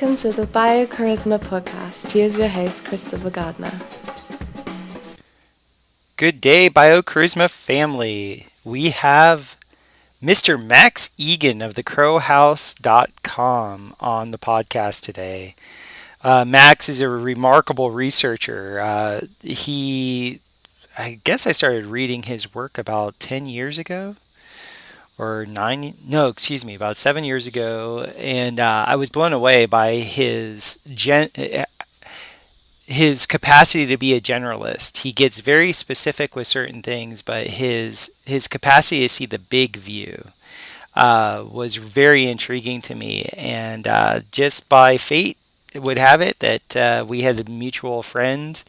Welcome to the Biocharisma podcast. Here's your host, Christopher Gardner. Good day, Biocharisma family. We have Mr. Max Igan of thecrowhouse.com on the podcast today. Max is a remarkable researcher. I guess I started reading his work about 10 years ago. About 7 years ago, and I was blown away by his capacity to be a generalist. He gets very specific with certain things, but his capacity to see the big view was very intriguing to me. And just by fate, it would have it that we had a mutual friend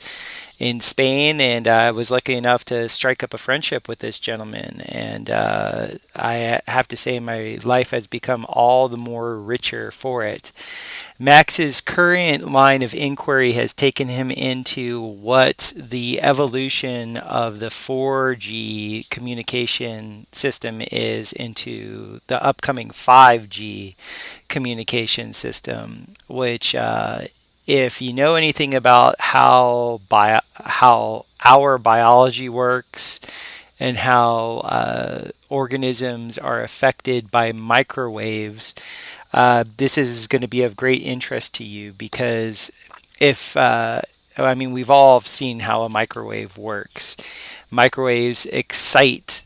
in Spain, and I was lucky enough to strike up a friendship with this gentleman. And I have to say my life has become all the more richer for it. Max's current line of inquiry has taken him into what the evolution of the 4G communication system is into the upcoming 5G communication system, which if you know anything about how our biology works and how organisms are affected by microwaves, this is going to be of great interest to you, because we've all seen how a microwave works. Microwaves excite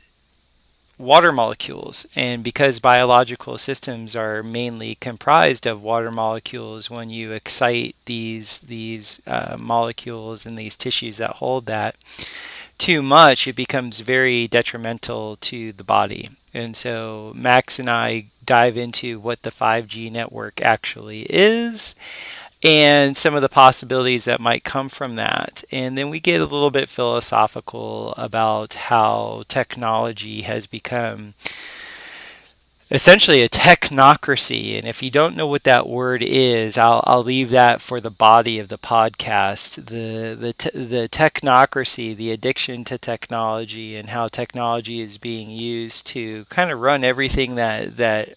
water molecules, and because biological systems are mainly comprised of water molecules, when you excite these molecules and these tissues that hold that too much, it becomes very detrimental to the body. And so Max and I dive into what the 5G network actually is and some of the possibilities that might come from that. And then we get a little bit philosophical about how technology has become essentially a technocracy. And if you don't know what that word is, I'll leave that for the body of the podcast. The technocracy, the addiction to technology, and how technology is being used to kind of run everything that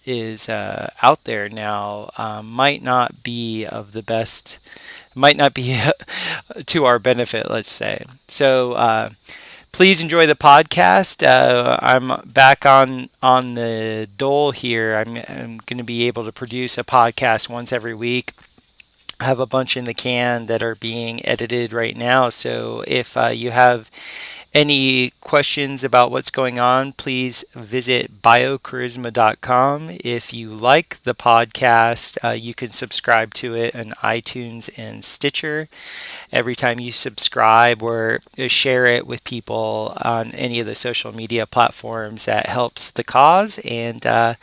is out there now, might not be of the best, might not be to our benefit, let's say. So please enjoy the podcast. I'm back on the dole here. I'm going to be able to produce a podcast once every week. I have a bunch in the can that are being edited right now. So if you have any questions about what's going on, please visit biocharisma.com. If you like the podcast, you can subscribe to it on iTunes and Stitcher. Every time you subscribe or share it with people on any of the social media platforms, that helps the cause. And I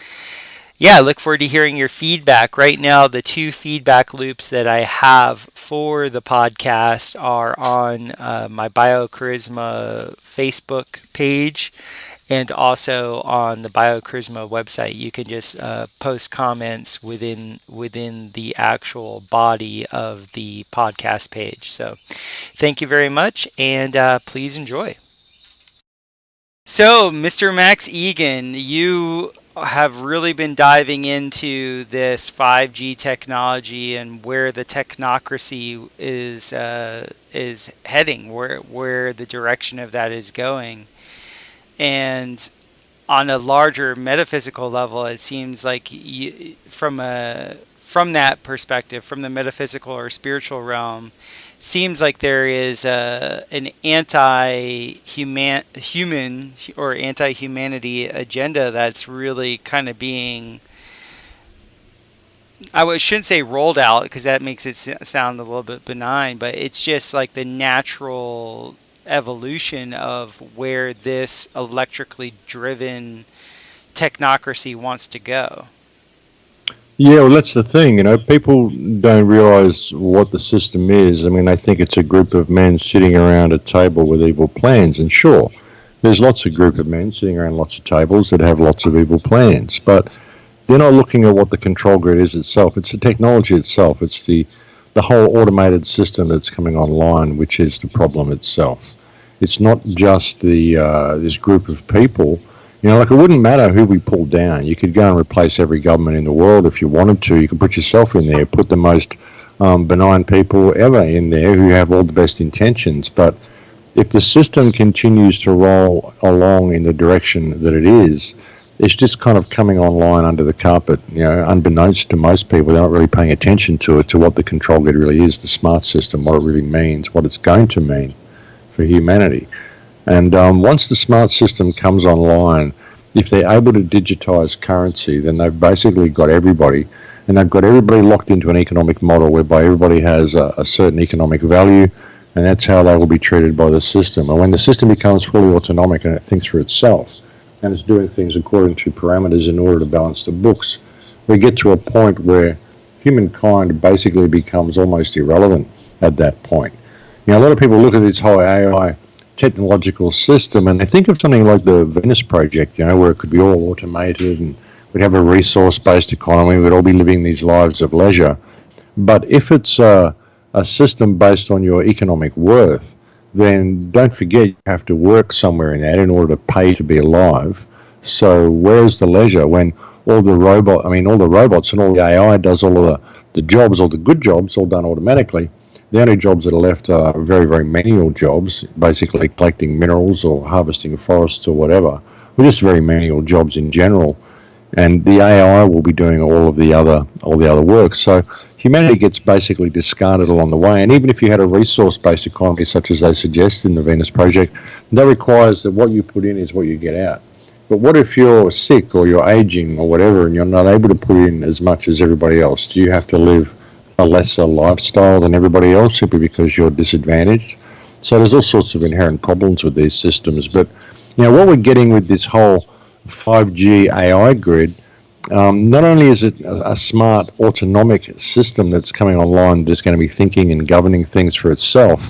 look forward to hearing your feedback. Right now, the two feedback loops that I have for the podcast are on my Biocharisma Facebook page and also on the Biocharisma website. You can just post comments within the actual body of the podcast page. So thank you very much, and please enjoy. So, Mr. Max Igan, you have really been diving into this 5G technology and where the technocracy is heading, where the direction of that is going. And on a larger metaphysical level, it seems like from that perspective, from the metaphysical or spiritual realm, it seems like there is an anti-human or anti-humanity agenda that's really kind of being, shouldn't say rolled out, because that makes it sound a little bit benign, but it's just like the natural evolution of where this electrically driven technocracy wants to go. Yeah, well, that's the thing. People don't realize what the system is. I mean, they think it's a group of men sitting around a table with evil plans. And sure, there's lots of group of men sitting around lots of tables that have lots of evil plans. But they're not looking at what the control grid is itself. It's the technology itself. It's the whole automated system that's coming online, which is the problem itself. It's not just this group of people. You know, like it wouldn't matter who we pulled down. You could go and replace every government in the world if you wanted to. You could put yourself in there, put the most benign people ever in there who have all the best intentions. But if the system continues to roll along in the direction that it is, it's just kind of coming online under the carpet, you know, unbeknownst to most people. They're not really paying attention to it, to what the control grid really is, the smart system, what it really means, what it's going to mean for humanity. And once the smart system comes online, if they're able to digitize currency, then they've basically got everybody, and they've got everybody locked into an economic model whereby everybody has a certain economic value, and that's how they will be treated by the system. And when the system becomes fully autonomic and it thinks for itself, and it's doing things according to parameters in order to balance the books, we get to a point where humankind basically becomes almost irrelevant at that point. You know, a lot of people look at this whole AI technological system and they think of something like the Venus Project, you know, where it could be all automated and we'd have a resource-based economy, we'd all be living these lives of leisure. But if it's a system based on your economic worth, then don't forget you have to work somewhere in that in order to pay to be alive. So where's the leisure when all the robots and all the AI does all of the jobs, all the good jobs, all done automatically? The only jobs that are left are very, very manual jobs, basically collecting minerals or harvesting forests or whatever. Well, just very manual jobs in general. And the AI will be doing all the other work. So humanity gets basically discarded along the way. And even if you had a resource-based economy, such as they suggest in the Venus Project, that requires that what you put in is what you get out. But what if you're sick or you're aging or whatever, and you're not able to put in as much as everybody else? Do you have to live a lesser lifestyle than everybody else simply because you're disadvantaged? So there's all sorts of inherent problems with these systems. But you know, what we're getting with this whole 5G AI grid, not only is it a smart autonomic system that's coming online that's going to be thinking and governing things for itself,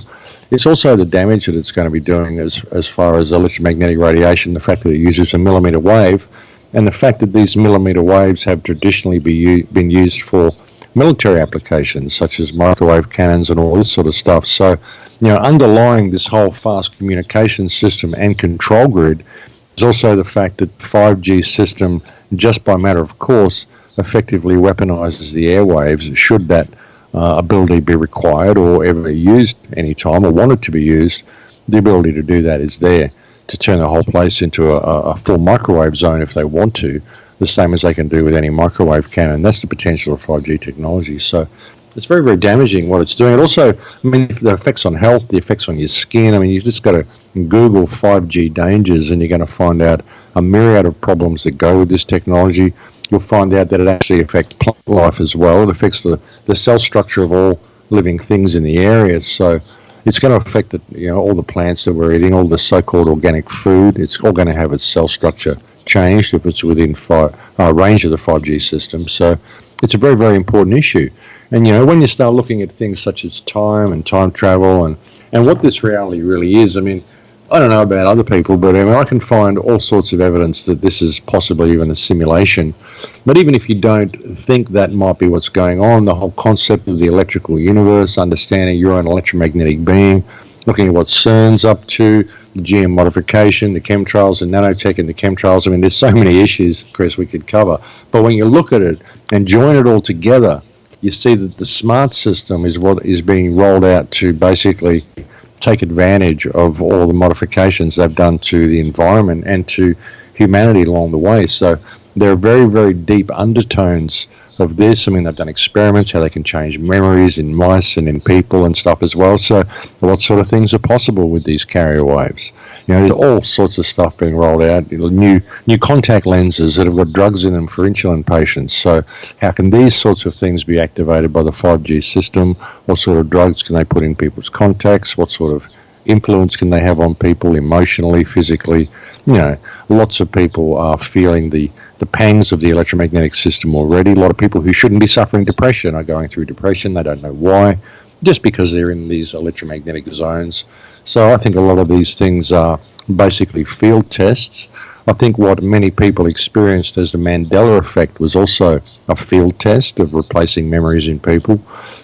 it's also the damage that it's going to be doing as far as electromagnetic radiation, the fact that it uses a millimeter wave, and the fact that these millimeter waves have traditionally been used for military applications such as microwave cannons and all this sort of stuff. So, you know, underlying this whole fast communication system and control grid is also the fact that 5G system, just by matter of course, effectively weaponizes the airwaves should that ability be required or ever used any time or wanted to be used. The ability to do that is there to turn the whole place into a full microwave zone if they want to, the same as they can do with any microwave cannon. That's the potential of 5G technology. So it's very, very damaging what it's doing. It also, I mean, the effects on health, the effects on your skin. I mean, you just got to Google 5G dangers and you're going to find out a myriad of problems that go with this technology. You'll find out that it actually affects plant life as well. It affects the cell structure of all living things in the area. So it's going to affect all the plants that we're eating, all the so-called organic food. It's all going to have its cell structure changed if it's within range of the 5G system. So it's a very, very important issue. And, you know, when you start looking at things such as time and time travel and what this reality really is, I mean, I don't know about other people, but I mean, I can find all sorts of evidence that this is possibly even a simulation. But even if you don't think that might be what's going on, the whole concept of the electrical universe, understanding you're an electromagnetic being, looking at what CERN's up to, the GM modification, the chemtrails, the nanotech and the chemtrails. I mean, there's so many issues, Chris, we could cover. But when you look at it and join it all together, you see that the smart system is what is being rolled out to basically take advantage of all the modifications they've done to the environment and to humanity along the way. So there are very, very deep undertones of this. I mean, they've done experiments, how they can change memories in mice and in people and stuff as well. So what sort of things are possible with these carrier waves? You know, there's all sorts of stuff being rolled out, new contact lenses that have got drugs in them for insulin patients. So how can these sorts of things be activated by the 5G system? What sort of drugs can they put in people's contacts? What sort of influence can they have on people emotionally, physically? You know, lots of people are feeling the pangs of the electromagnetic system already. A lot of people who shouldn't be suffering depression are going through depression. They don't know why, just because they're in these electromagnetic zones. So I think a lot of these things are basically field tests. I think what many people experienced as the Mandela effect was also a field test of replacing memories in people.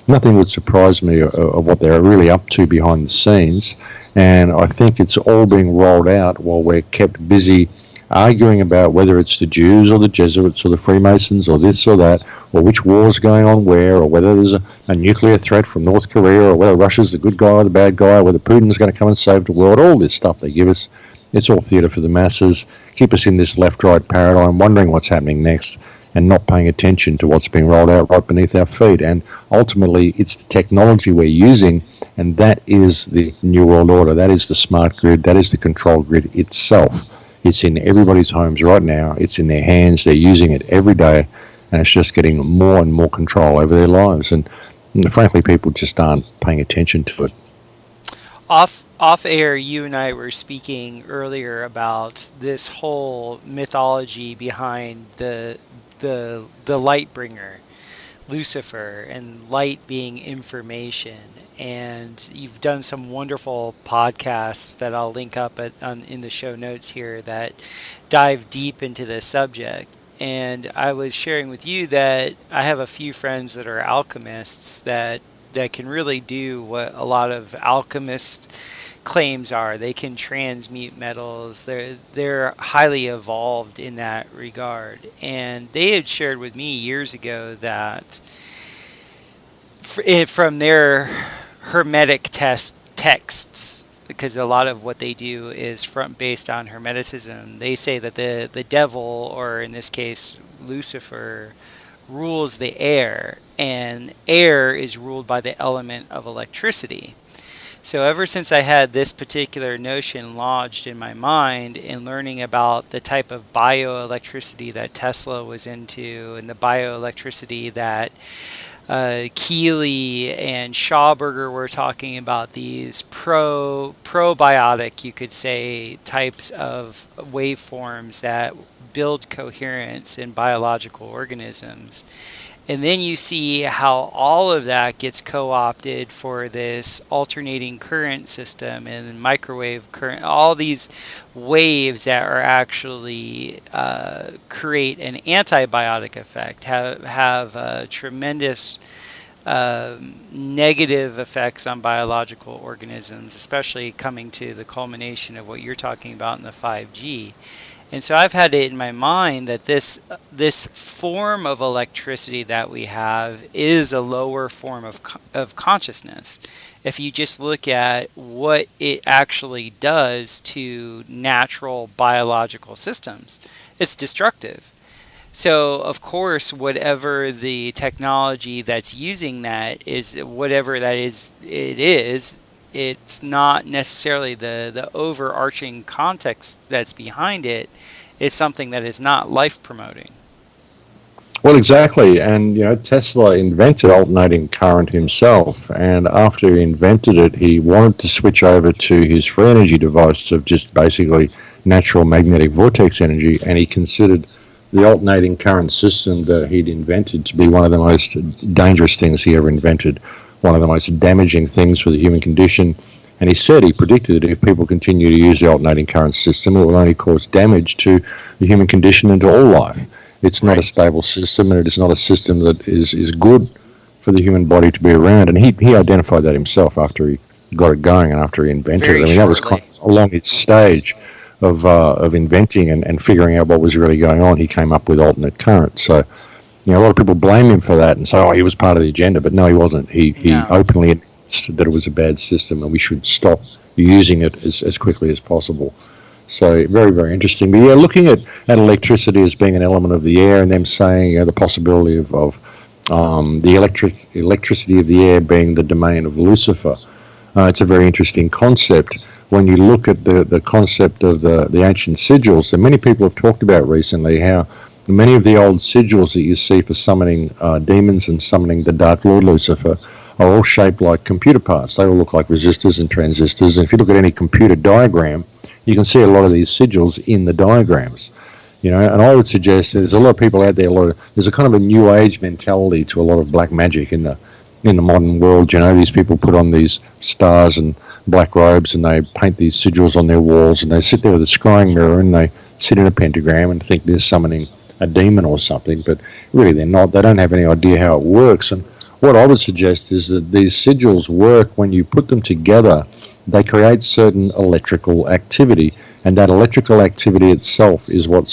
Nothing would surprise me of what they're really up to behind the scenes. And I think it's all being rolled out while we're kept busy arguing about whether it's the Jews or the Jesuits or the Freemasons or this or that, or which war's going on where, or whether there's a nuclear threat from North Korea, or whether Russia's the good guy or the bad guy, or whether Putin's going to come and save the world. All this stuff they give us, it's all theatre for the masses, keep us in this left-right paradigm, wondering what's happening next, and not paying attention to what's being rolled out right beneath our feet. And ultimately, it's the technology we're using, and that is the New World Order. That is the smart grid. That is the control grid itself. It's in everybody's homes right now. It's in their hands. They're using it every day, and it's just getting more and more control over their lives. And frankly, people just aren't paying attention to it. Off air, you and I were speaking earlier about this whole mythology behind the light bringer, Lucifer, and light being information. And you've done some wonderful podcasts that I'll link up in the show notes here that dive deep into this subject. And I was sharing with you that I have a few friends that are alchemists that can really do what a lot of alchemists claims are. They can transmute metals. They're highly evolved in that regard. And they had shared with me years ago that from their hermetic texts, because a lot of what they do is based on hermeticism, they say that the devil, or in this case Lucifer, rules the air, and air is ruled by the element of electricity. So ever since I had this particular notion lodged in my mind in learning about the type of bioelectricity that Tesla was into, and the bioelectricity that Keeley and Schauberger were talking about, these probiotic, you could say, types of waveforms that build coherence in biological organisms. And then you see how all of that gets co-opted for this alternating current system and microwave current, all these waves that are actually create an antibiotic effect, have tremendous negative effects on biological organisms, especially coming to the culmination of what you're talking about in the 5G. And so I've had it in my mind that this form of electricity that we have is a lower form of consciousness. If you just look at what it actually does to natural biological systems, it's destructive. So, of course, whatever the technology that's using that is, whatever that is, it's not necessarily the overarching context that's behind it. It's something that is not life promoting. Well, exactly. And, Tesla invented alternating current himself. And after he invented it, he wanted to switch over to his free energy device of just basically natural magnetic vortex energy. And he considered the alternating current system that he'd invented to be one of the most dangerous things he ever invented, one of the most damaging things for the human condition. And he predicted that if people continue to use the alternating current system, it will only cause damage to the human condition and to all life. It's not a stable system, and it is not a system that is good for the human body to be around. And he identified that himself after he got it going and after he invented it. I mean, that was kind of along its stage of inventing and figuring out what was really going on. He came up with alternate current. So, a lot of people blame him for that and say, he was part of the agenda. But no, he wasn't. He openly announced that it was a bad system and we should stop using it as quickly as possible. So very, very interesting. But looking at electricity as being an element of the air, and them saying the possibility of the electricity of the air being the domain of Lucifer, it's a very interesting concept. When you look at the concept of the ancient sigils, and many people have talked about recently how many of the old sigils that you see for summoning demons and summoning the Dark Lord Lucifer are all shaped like computer parts. They all look like resistors and transistors. And if you look at any computer diagram, you can see a lot of these sigils in the diagrams. And I would suggest there's a lot of people out there, there's a kind of a new age mentality to a lot of black magic in the modern world. These people put on these stars and black robes and they paint these sigils on their walls and they sit there with a scrying mirror and they sit in a pentagram and think they're summoning a demon or something, but really they're not. They don't have any idea how it works. And what I would suggest is that these sigils work when you put them together. They create certain electrical activity, And that electrical activity itself is what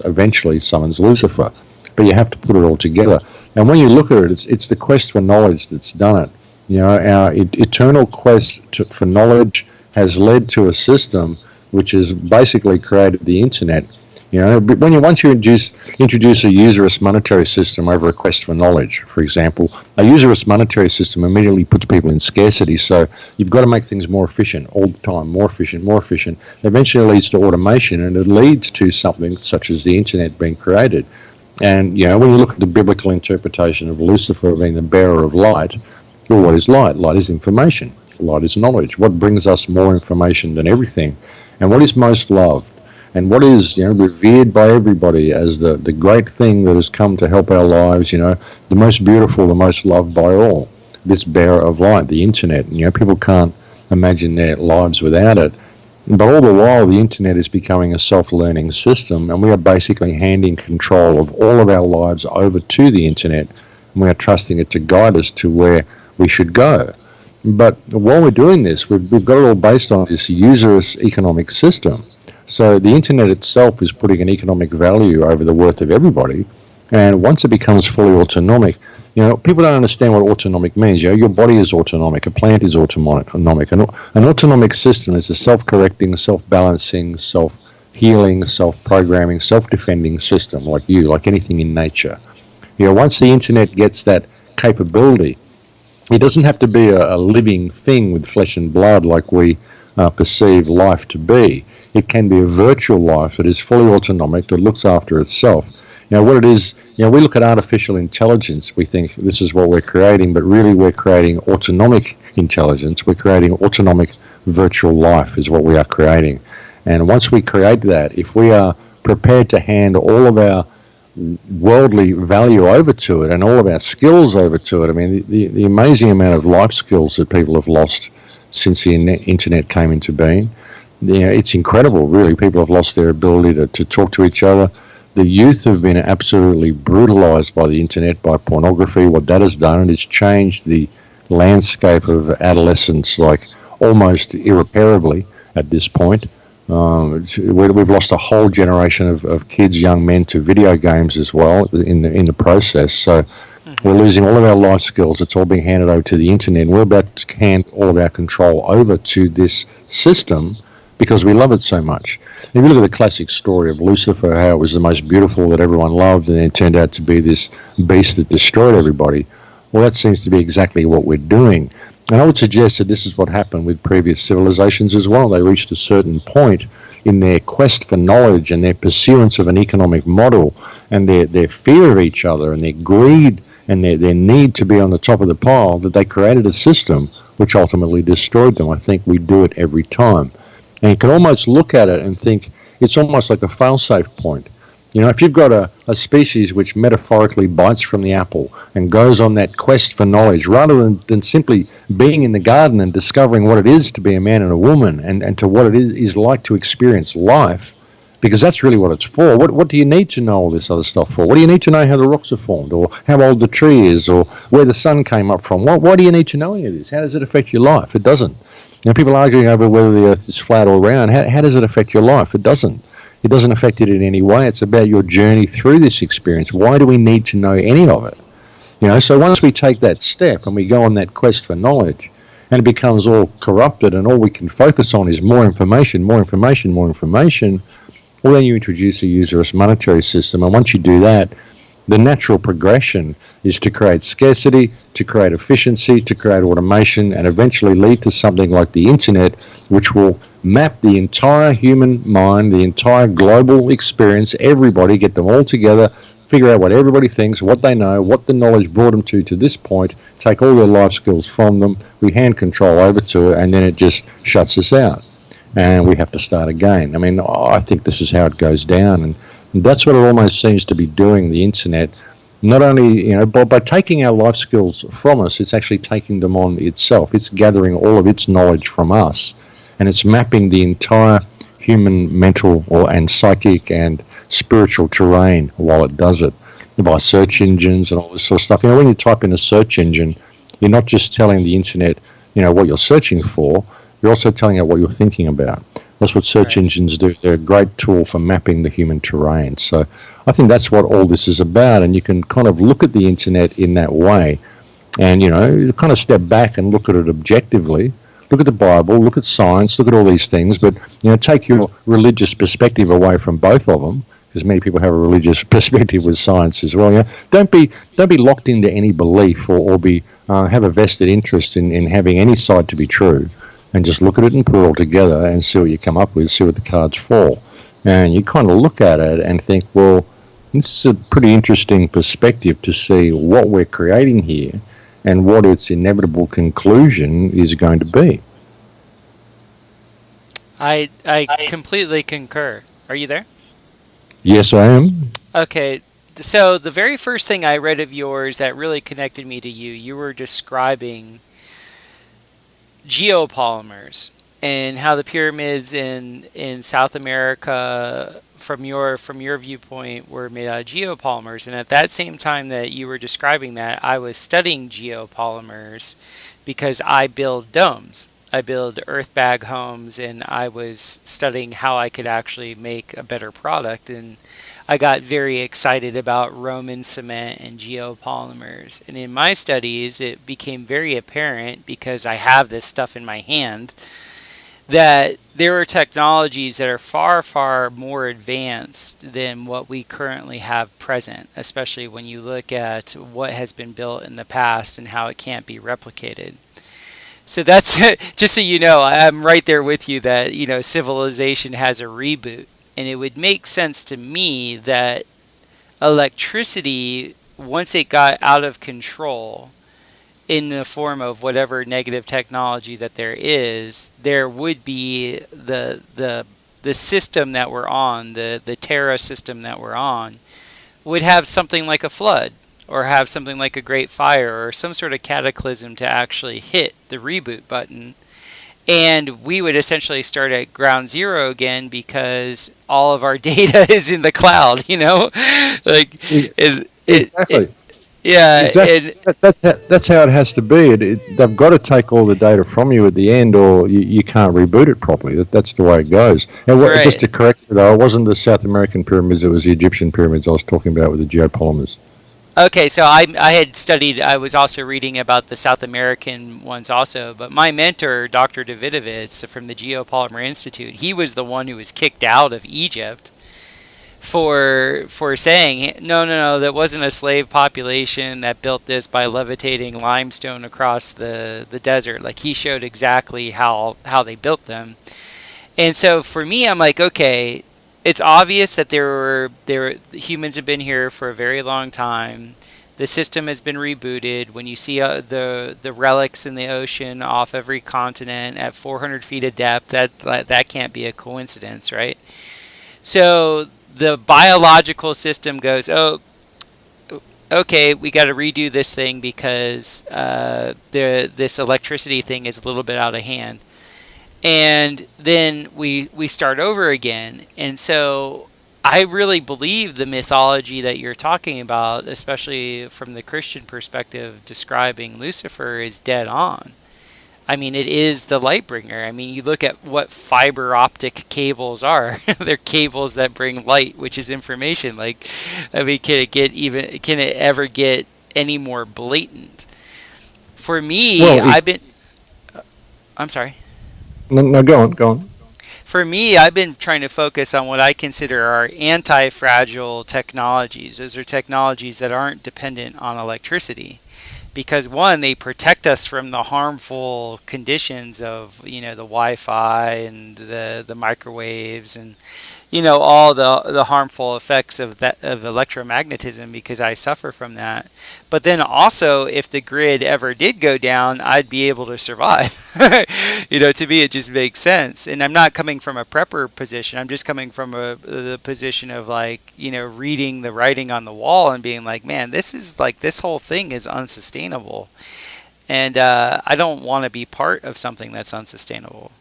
eventually summons Lucifer. But you have to put it all together. And when you look at it, it's the quest for knowledge that's done it. You know, our eternal quest for knowledge has led to a system which has basically created the internet. You know, but once you introduce a usurious monetary system over a quest for knowledge, for example, a usurious monetary system immediately puts people in scarcity. So you've got to make things more efficient all the time, more efficient, more efficient. Eventually leads to automation, and it leads to something such as the internet being created. And, you know, when you look at the biblical interpretation of Lucifer being the bearer of light, well, what is light? Light is information. Light is knowledge. What brings us more information than everything? And what is most loved? And what is, you know, revered by everybody as the great thing that has come to help our lives, you know, the most beautiful, the most loved by all, this bearer of light, the internet. You know, people can't imagine their lives without it. But all the while, the internet is becoming a self-learning system, and we are basically handing control of all of our lives over to the internet, and we are trusting it to guide us to where we should go. But while we're doing this, we've got it all based on this usurious economic system. So the internet itself is putting an economic value over the worth of everybody, and once it becomes fully autonomic, you know, people don't understand what autonomic means. You know, your body is autonomic, a plant is autonomic. An autonomic system is a self-correcting, self-balancing, self-healing, self-programming, self-defending system, like anything in nature. You know, once the internet gets that capability, it doesn't have to be a living thing with flesh and blood like we perceive life to be. It can be a virtual life that is fully autonomic, that looks after itself. You know, what it is, you know, we look at artificial intelligence, we think this is what we're creating, but really we're creating autonomic intelligence. We're creating autonomic virtual life is what we are creating. And once we create that, if we are prepared to hand all of our worldly value over to it and all of our skills over to it, I mean, the amazing amount of life skills that people have lost since the internet came into being, you know, it's incredible, really. People have lost their ability to talk to each other. The youth have been absolutely brutalized by the internet, by pornography. What that has done, it's changed the landscape of adolescence, like almost irreparably at this point. We've lost a whole generation of kids, young men, to video games as well in the process. So we're losing all of our life skills. It's all being handed over to the internet. And we're about to hand all of our control over to this system because we love it so much. If you look at the classic story of Lucifer, how it was the most beautiful that everyone loved, and then it turned out to be this beast that destroyed everybody, well, that seems to be exactly what we're doing. And I would suggest that this is what happened with previous civilizations as well. They reached a certain point in their quest for knowledge and their pursuance of an economic model and their fear of each other and their greed and their need to be on the top of the pile, that they created a system which ultimately destroyed them. I think we do it every time. And you can almost look at it and think it's almost like a fail-safe point. You know, if you've got a species which metaphorically bites from the apple and goes on that quest for knowledge, rather than simply being in the garden and discovering what it is to be a man and a woman and to what it is like to experience life, because that's really what it's for. What do you need to know all this other stuff for? What do you need to know how the rocks are formed, or how old the tree is, or where the sun came up from? Why do you need to know any of this? How does it affect your life? It doesn't. You know, people arguing over whether the earth is flat or round. How does it affect your life? It doesn't. It doesn't affect it in any way. It's about your journey through this experience. Why do we need to know any of it? You know, so once we take that step and we go on that quest for knowledge, and it becomes all corrupted and all we can focus on is more information, more information, more information, well, then you introduce a usurious monetary system. And once you do that, the natural progression is to create scarcity, to create efficiency, to create automation, and eventually lead to something like the internet, which will map the entire human mind, the entire global experience, everybody, get them all together, figure out what everybody thinks, what they know, what the knowledge brought them to this point, take all their life skills from them, we hand control over to it, and then it just shuts us out. And we have to start again. I mean, I think this is how it goes down, and that's what it almost seems to be doing, the internet. Not only, you know, by taking our life skills from us, it's actually taking them on itself. It's gathering all of its knowledge from us, and it's mapping the entire human mental and psychic and spiritual terrain while it does it, by search engines and all this sort of stuff. You know, when you type in a search engine, you're not just telling the internet, you know, what you're searching for, you're also telling it what you're thinking about. That's what search Right. engines do. They're a great tool for mapping the human terrain. So I think that's what all this is about. And you can kind of look at the internet in that way and, you kind of step back and look at it objectively. Look at the Bible, look at science, look at all these things, but, take your religious perspective away from both of them, because many people have a religious perspective with science as well. Don't be locked into any belief or be have a vested interest in having any side to be true, and just look at it and put it all together and see what you come up with, see what the cards fall. And you kind of look at it and think, well, this is a pretty interesting perspective to see what we're creating here and what its inevitable conclusion is going to be. I completely concur. Are you there? Yes, I am. Okay. So the very first thing I read of yours that really connected me to you were describing geopolymers and how the pyramids in South America, from your viewpoint, were made out of geopolymers. And at that same time that you were describing that, I was studying geopolymers because I build domes. I build earth bag homes, and I was studying how I could actually make a better product. And I got very excited about Roman cement and geopolymers. And in my studies, it became very apparent, because I have this stuff in my hand, that there are technologies that are far, far more advanced than what we currently have present, especially when you look at what has been built in the past and how it can't be replicated. So that's just so you know, I'm right there with you that, civilization has a reboot. And it would make sense to me that electricity, once it got out of control in the form of whatever negative technology that there would be the system that we're on, the Terra system that we're on, would have something like a flood, or have something like a great fire, or some sort of cataclysm to actually hit the reboot button. And we would essentially start at ground zero again, because all of our data is in the cloud, Exactly. Yeah. Exactly. That's how it has to be. They've got to take all the data from you at the end, or you can't reboot it properly. That's the way it goes. And Right. Just to correct you, though, it wasn't the South American pyramids, it was the Egyptian pyramids I was talking about with the geopolymers. Okay, so I was also reading about the South American ones also, but my mentor, Dr. Davidovitz from the Geopolymer Institute, he was the one who was kicked out of Egypt for saying, no, that wasn't a slave population that built this by levitating limestone across the desert. Like, he showed exactly how they built them. And so for me, I'm like, okay, it's obvious that humans have been here for a very long time. The system has been rebooted. When you see the relics in the ocean off every continent at 400 feet of depth, that can't be a coincidence, right? So the biological system goes, oh, okay, we got to redo this thing because this electricity thing is a little bit out of hand. And then we start over again. And so I really believe the mythology that you're talking about, especially from the Christian perspective, describing Lucifer, is dead on. I mean, it is the light bringer. I mean, you look at what fiber optic cables are. They're cables that bring light, which is information. Like, I mean, can it ever get any more blatant? For me, I'm sorry. No, go on. For me, I've been trying to focus on what I consider are anti-fragile technologies. Those are technologies that aren't dependent on electricity. Because one, they protect us from the harmful conditions of, the Wi-Fi and the microwaves and, all the harmful effects of electromagnetism, because I suffer from that. But then also, if the grid ever did go down, I'd be able to survive. To me, it just makes sense. And I'm not coming from a prepper position. I'm just coming from the position of reading the writing on the wall and being like, man, this whole thing is unsustainable. And I don't want to be part of something that's unsustainable.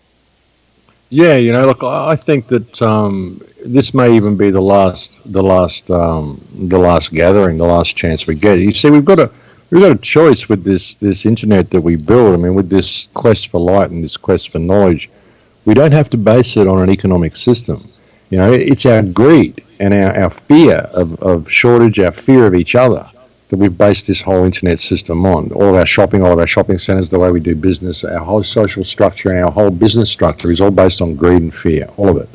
Yeah, look, I think that this may even be the last gathering, the last chance we get. You see, we've got a choice with this internet that we build. I mean, with this quest for light and this quest for knowledge, We don't have to base it on an economic system. You know, it's our greed and our fear of shortage, our fear of each other, that we've based this whole internet system on. All of our shopping centers, the way we do business, our whole social structure and our whole business structure is all based on greed and fear, all of it.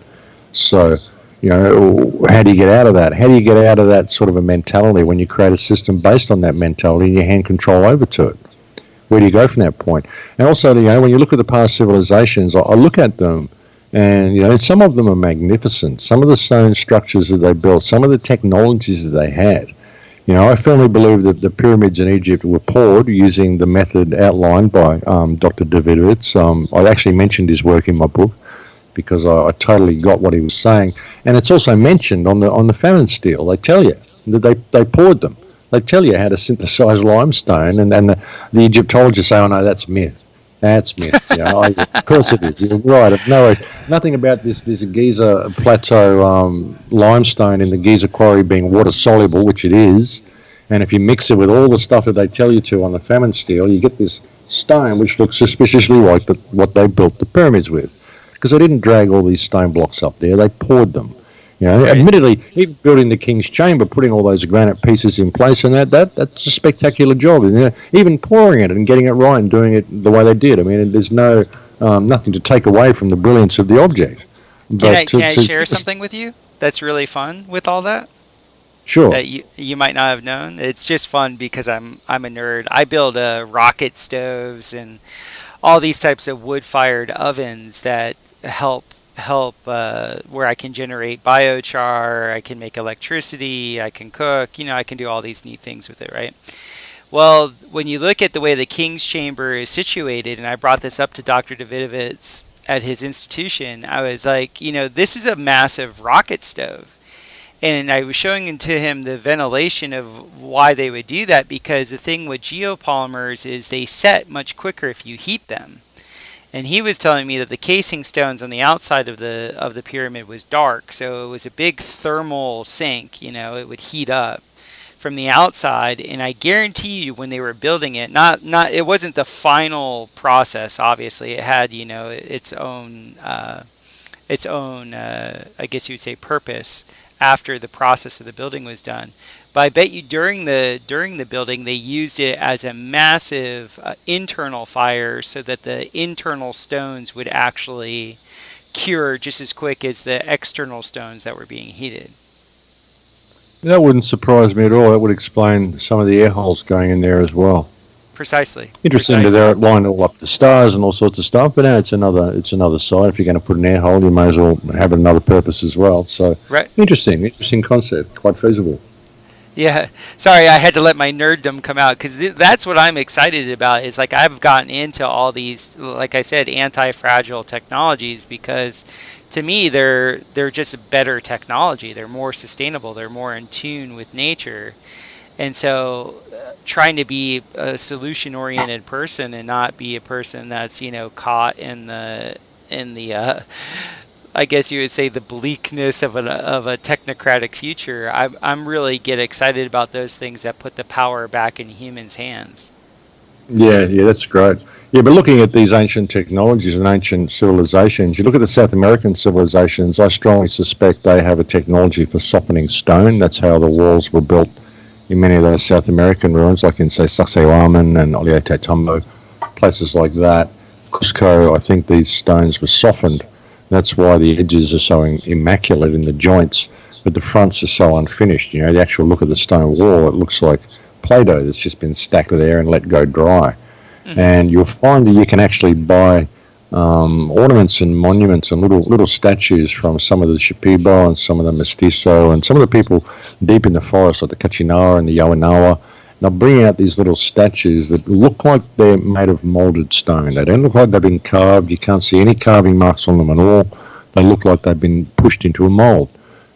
So, you know, how do you get out of that? How do you get out of that sort of a mentality when you create a system based on that mentality and you hand control over to it? Where do you go from that point? And also, you know, when you look at the past civilizations, I look at them and, you know, some of them are magnificent. Some of the stone structures that they built, some of the technologies that they had. You know, I firmly believe that the pyramids in Egypt were poured using the method outlined by Dr. Davidovich. I actually mentioned his work in my book because I totally got what he was saying. And it's also mentioned on the famine steel. They tell you that they poured them. They tell you how to synthesize limestone, and the Egyptologists say, "Oh no, that's myth. That's myth." You know, of course it is. You're right. No, nothing about this Giza plateau limestone in the Giza quarry being water soluble, which it is. And if you mix it with all the stuff that they tell you to on the famine steel, you get this stone which looks suspiciously like what they built the pyramids with, because they didn't drag all these stone blocks up there; they poured them. You know, right. Admittedly, even building the King's Chamber, putting all those granite pieces in place, and that's a spectacular job. And, you know, even pouring it and getting it right and doing it the way they did. I mean, there's no nothing to take away from the brilliance of the object. Can I share something with you that's really fun with all that? Sure. That you might not have known. It's just fun because I'm a nerd. I build rocket stoves and all these types of wood-fired ovens that help where I can generate biochar, I can make electricity, I can cook, you know, I can do all these neat things with it, right? Well, when you look at the way the King's Chamber is situated, and I brought this up to Dr. Davidovich at his institution, I was like, you know, this is a massive rocket stove. And I was showing to him the ventilation of why they would do that, because the thing with geopolymers is they set much quicker if you heat them. And he was telling me that the casing stones on the outside of the pyramid was dark, so it was a big thermal sink. You know, it would heat up from the outside. And I guarantee you, when they were building it, it wasn't the final process. Obviously, it had, you know, its own I guess you would say, purpose after the process of the building was done. But I bet you during the building, they used it as a massive internal fire so that the internal stones would actually cure just as quick as the external stones that were being heated. That wouldn't surprise me at all. That would explain some of the air holes going in there as well. Precisely. Interesting that they're lined all up the stars and all sorts of stuff, but now it's another side. If you're going to put an air hole, you may as well have another purpose as well. So, right. Interesting concept, quite feasible. Yeah, sorry, I had to let my nerddom come out, because that's what I'm excited about. Is like I've gotten into all these, like I said, anti-fragile technologies, because to me they're just a better technology. They're more sustainable. They're more in tune with nature, and so trying to be a solution-oriented person and not be a person that's, you know, caught in the I guess you would say the bleakness of a technocratic future. I'm really get excited about those things that put the power back in humans' hands. Yeah, that's great. Yeah, but looking at these ancient technologies and ancient civilizations, you look at the South American civilizations, I strongly suspect they have a technology for softening stone. That's how the walls were built in many of those South American ruins, like in, say, Sacsayhuaman and Ollantaytambo, places like that. Cusco, I think these stones were softened. That's why the edges are so immaculate in the joints, but the fronts are so unfinished. You know, the actual look of the stone wall, it looks like Play-Doh that's just been stacked there and let go dry. Mm-hmm. And you'll find that you can actually buy ornaments and monuments and little statues from some of the Shipibo and some of the Mestizo and some of the people deep in the forest, like the Kachinara and the Yawanawa. They'll bring out these little statues that look like they're made of molded stone. They don't look like they've been carved. You can't see any carving marks on them at all. They look like they've been pushed into a mold.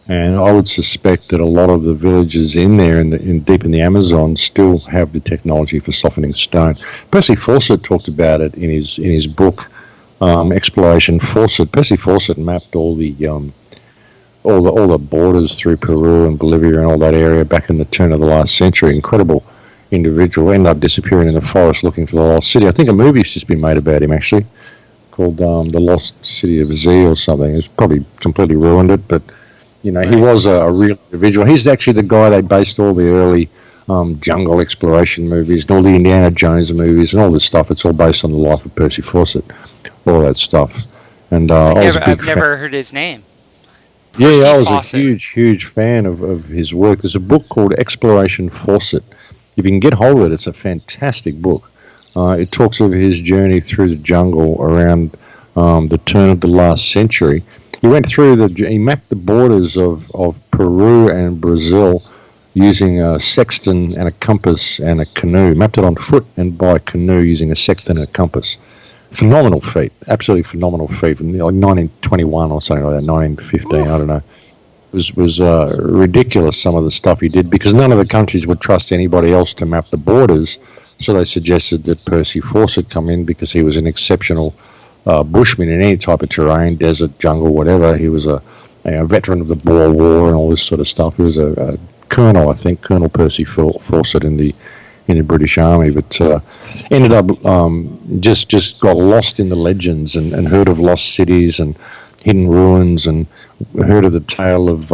And I would suspect that a lot of the villages in there, deep in the Amazon, still have the technology for softening stone. Percy Fawcett talked about it in his book, Exploration Fawcett. Percy Fawcett mapped all the borders through Peru and Bolivia and all that area back in the turn of the last century. Incredible individual. Ended up disappearing in the forest looking for the lost city. I think a movie's just been made about him, actually, called The Lost City of Z or something. It's probably completely ruined it, but he was a real individual. He's actually the guy they based all the early jungle exploration movies and all the Indiana Jones movies and all this stuff. It's all based on the life of Percy Fawcett, all that stuff. And I've never heard his name. Percy I was Fawcett. A huge fan of his work. There's a book called Exploration Fawcett. If you can get hold of it, it's a fantastic book. It talks of his journey through the jungle around the turn of the last century. He went through he mapped the borders of Peru and Brazil using a sextant and a compass and a canoe. Mapped it on foot and by canoe using a sextant and a compass. Phenomenal feat, absolutely phenomenal feat. From like 1921 or something like that, 1915, I don't know. It was ridiculous, some of the stuff he did, because none of the countries would trust anybody else to map the borders. So they suggested that Percy Fawcett come in because he was an exceptional bushman in any type of terrain, desert, jungle, whatever. He was a veteran of the Boer War and all this sort of stuff. He was a colonel, I think, Colonel Percy Fawcett in the British Army, but ended up just got lost in the legends and heard of lost cities and hidden ruins and heard of the tale of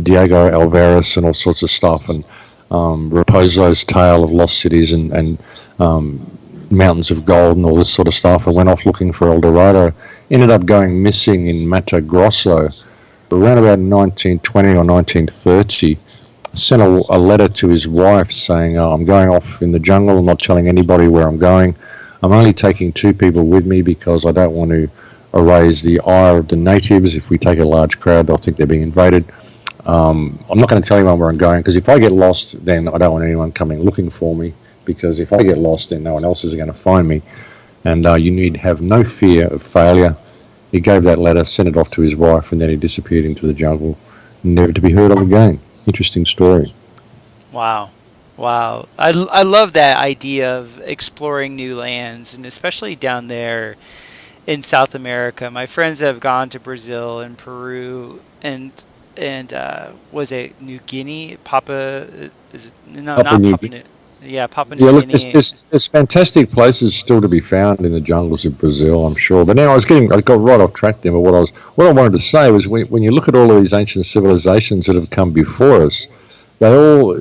Diego Alvarez and all sorts of stuff, and Raposo's tale of lost cities and mountains of gold and all this sort of stuff, and went off looking for El Dorado. Ended up going missing in Mato Grosso around about 1920 or 1930. Sent a letter to his wife saying, I'm going off in the jungle, I'm not telling anybody where I'm going. I'm only taking 2 people with me because I don't want to arouse the ire of the natives. If we take a large crowd, they'll think they're being invaded. I'm not going to tell anyone where I'm going, because if I get lost, then I don't want anyone coming looking for me, because if I get lost, then no one else is going to find me. And you need have no fear of failure. He gave that letter, sent it off to his wife, and then he disappeared into the jungle, never to be heard of again. Interesting story. Wow. I love that idea of exploring new lands, and especially down there in South America. My friends have gone to Brazil and Peru and was it New Guinea? Papua New Guinea. Look, there's fantastic places still to be found in the jungles of Brazil, I'm sure. But now I got right off track there. But what I wanted to say was, when you look at all of these ancient civilizations that have come before us, they all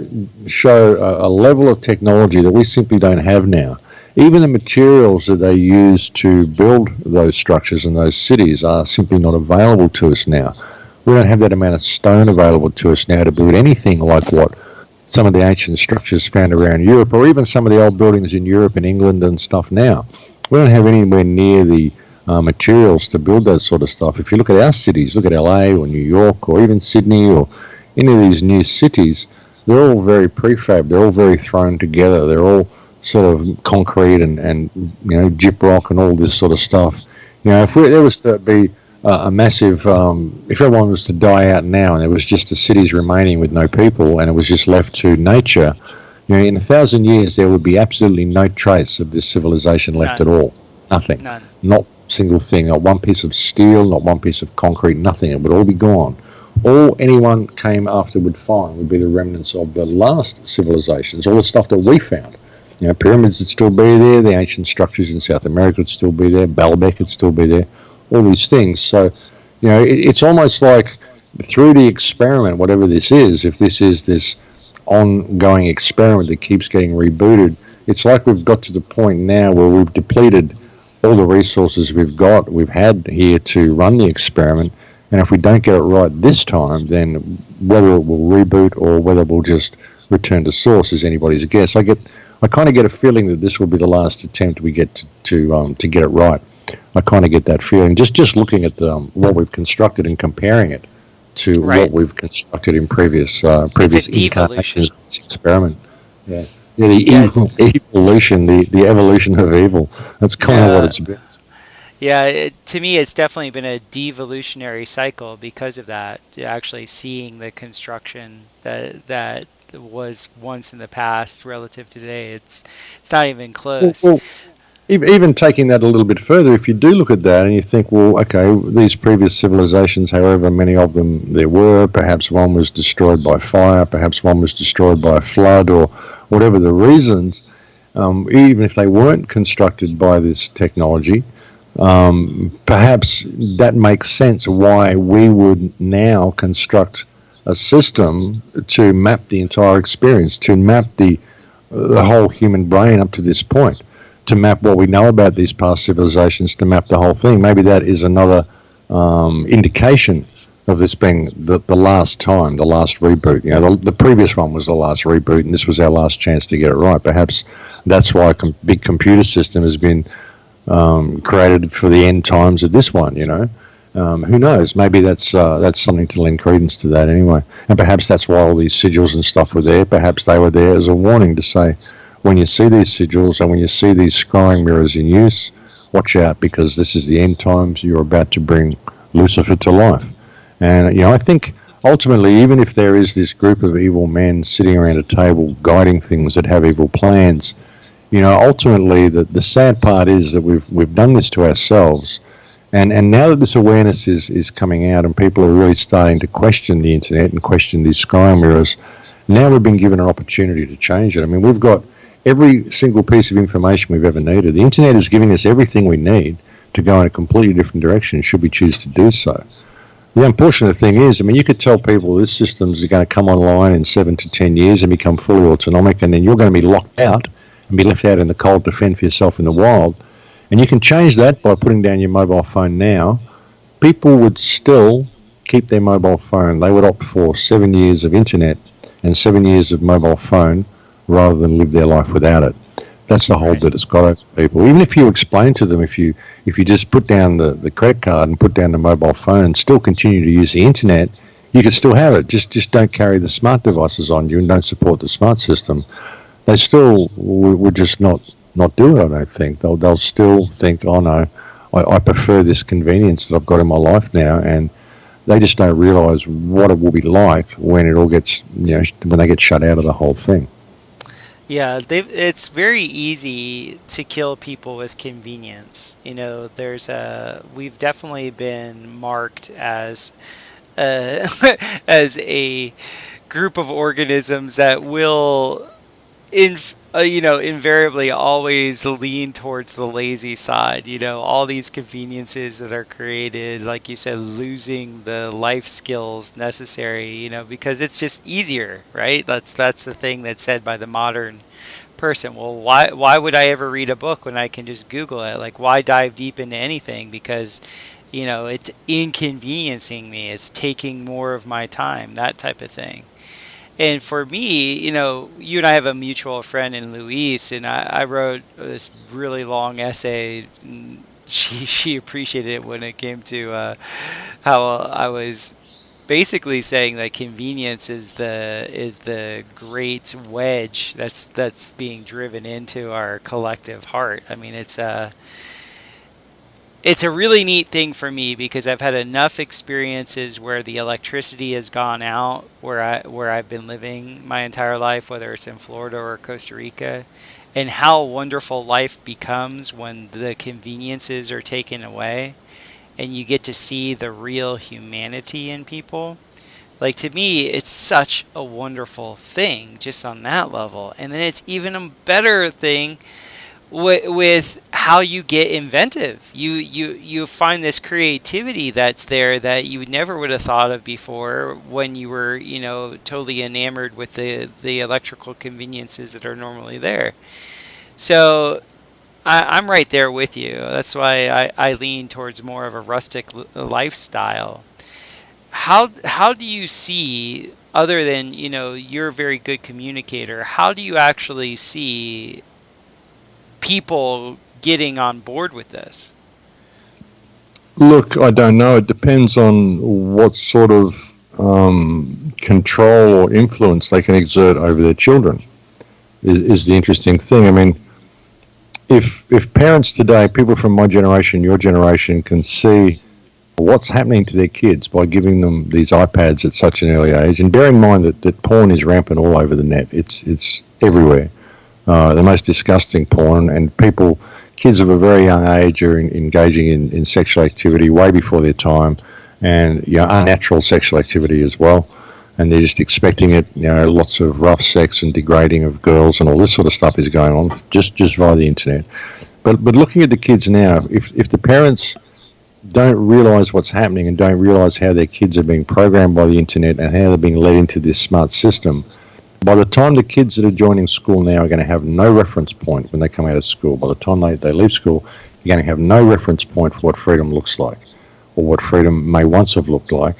show a level of technology that we simply don't have now. Even the materials that they use to build those structures and those cities are simply not available to us now. We don't have that amount of stone available to us now to build anything like what some of the ancient structures found around Europe, or even some of the old buildings in Europe and England and stuff now. We don't have anywhere near the materials to build that sort of stuff. If you look at our cities, look at LA or New York or even Sydney or any of these new cities, they're all very prefab. They're all very thrown together. They're all sort of concrete and gyprock and all this sort of stuff. If there was to be a massive, if everyone was to die out now and there was just the cities remaining with no people and it was just left to nature, in 1,000 years there would be absolutely no trace of this civilization left at all. Nothing. None. Not a single thing. Not one piece of steel, not one piece of concrete, nothing. It would all be gone. All anyone came after would find would be the remnants of the last civilizations, all the stuff that we found. Pyramids would still be there, the ancient structures in South America would still be there, Baalbek would still be there, all these things. So, it's almost like through the experiment, whatever this is, if this is this ongoing experiment that keeps getting rebooted, it's like we've got to the point now where we've depleted all the resources we've had here to run the experiment. And if we don't get it right this time, then whether it will reboot or whether we'll just return to source is anybody's guess. I kind of get a feeling that this will be the last attempt we get to get it right. I kind of get that feeling just looking at what we've constructed and comparing it to what we've constructed in previous incarnations of this experiment. The evolution, the evolution of evil. That's kind of what it's been. Yeah, to me, it's definitely been a devolutionary cycle because of that. Actually, seeing the construction that was once in the past relative to today, it's not even close. Well, even taking that a little bit further, if you do look at that and you think, well, okay, these previous civilizations, however many of them there were, perhaps one was destroyed by fire, perhaps one was destroyed by a flood, or whatever the reasons, even if they weren't constructed by this technology, perhaps that makes sense why we would now construct a system to map the entire experience, to map the whole human brain up to this point, to map what we know about these past civilizations, to map the whole thing. Maybe that is another indication of this being the last time, the last reboot. You know, the previous one was the last reboot, and this was our last chance to get it right. Perhaps that's why a big computer system has been created for the end times of this one. You know, who knows? Maybe that's something to lend credence to that anyway. And perhaps that's why all these sigils and stuff were there. Perhaps they were there as a warning to say, when you see these sigils and when you see these scrying mirrors in use, watch out, because this is the end times. You're about to bring Lucifer to life. And, you know, I think ultimately, even if there is this group of evil men sitting around a table guiding things that have evil plans, you know, ultimately the sad part is that we've done this to ourselves. And now that this awareness is coming out and people are really starting to question the internet and question these scrying mirrors, now we've been given an opportunity to change it. I mean, we've got every single piece of information we've ever needed. The internet is giving us everything we need to go in a completely different direction should we choose to do so. The unfortunate thing is, I mean, you could tell people this system's going to come online in 7 to 10 years and become fully autonomic, and then you're going to be locked out and be left out in the cold to fend for yourself in the wild. And you can change that by putting down your mobile phone now. People would still keep their mobile phone. They would opt for 7 years of internet and 7 years of mobile phone rather than live their life without it. That's the hold that it's got over people. Even if you explain to them, if you just put down the credit card and put down the mobile phone and still continue to use the internet, you can still have it. Just don't carry the smart devices on you and don't support the smart system. They still would just not do it, I don't think. They'll still think, oh no, I prefer this convenience that I've got in my life now, and they just don't realise what it will be like when it all gets, you know, when they get shut out of the whole thing. Yeah, it's very easy to kill people with convenience. You know, we've definitely been marked as as a group of organisms that will, invariably always lean towards the lazy side. You know, all these conveniences that are created, like you said, losing the life skills necessary, you know, because it's just easier, right? That's the thing that's said by the modern person. Well, why would I ever read a book when I can just Google it? Like, why dive deep into anything? Because, you know, it's inconveniencing me. It's taking more of my time, that type of thing. And for me, you know, you and I have a mutual friend in Louise, and I wrote this really long essay. And she appreciated it when it came to how I was basically saying that convenience is the great wedge that's being driven into our collective heart. I mean, it's a really neat thing for me because I've had enough experiences where the electricity has gone out where I've been living my entire life, whether it's in Florida or Costa Rica, and how wonderful life becomes when the conveniences are taken away and you get to see the real humanity in people. Like, to me, it's such a wonderful thing just on that level. And then it's even a better thing with how you get inventive. You find this creativity that's there that you never would have thought of before when you were, you know, totally enamored with the electrical conveniences that are normally there. So I'm right there with you. That's why I lean towards more of a rustic lifestyle. How do you see, other than, you know, you're a very good communicator, how do you actually see people getting on board with this? Look, I don't know. It depends on what sort of control or influence they can exert over their children is the interesting thing. I mean, if parents today, people from my generation, your generation, can see what's happening to their kids by giving them these iPads at such an early age, and bear in mind that porn is rampant all over the net. It's everywhere. The most disgusting porn, and kids of a very young age are engaging in sexual activity way before their time, and, you know, unnatural sexual activity as well. And they're just expecting it. You know, lots of rough sex and degrading of girls and all this sort of stuff is going on just via the internet. But looking at the kids now, if the parents don't realize what's happening and don't realize how their kids are being programmed by the internet and how they're being led into this smart system, by the time the kids that are joining school now are going to have no reference point when they come out of school. By the time they leave school, you're going to have no reference point for what freedom looks like or what freedom may once have looked like.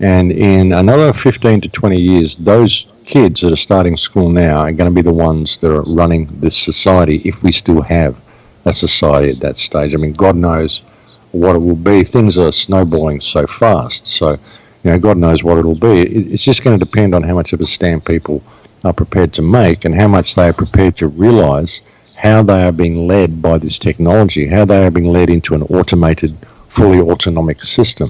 And in another 15 to 20 years, those kids that are starting school now are going to be the ones that are running this society if we still have a society at that stage. I mean, God knows what it will be. Things are snowballing so fast. So, God knows what it'll be. It's just going to depend on how much of a stand people are prepared to make and how much they are prepared to realize how they are being led by this technology, how they are being led into an automated, fully autonomic system.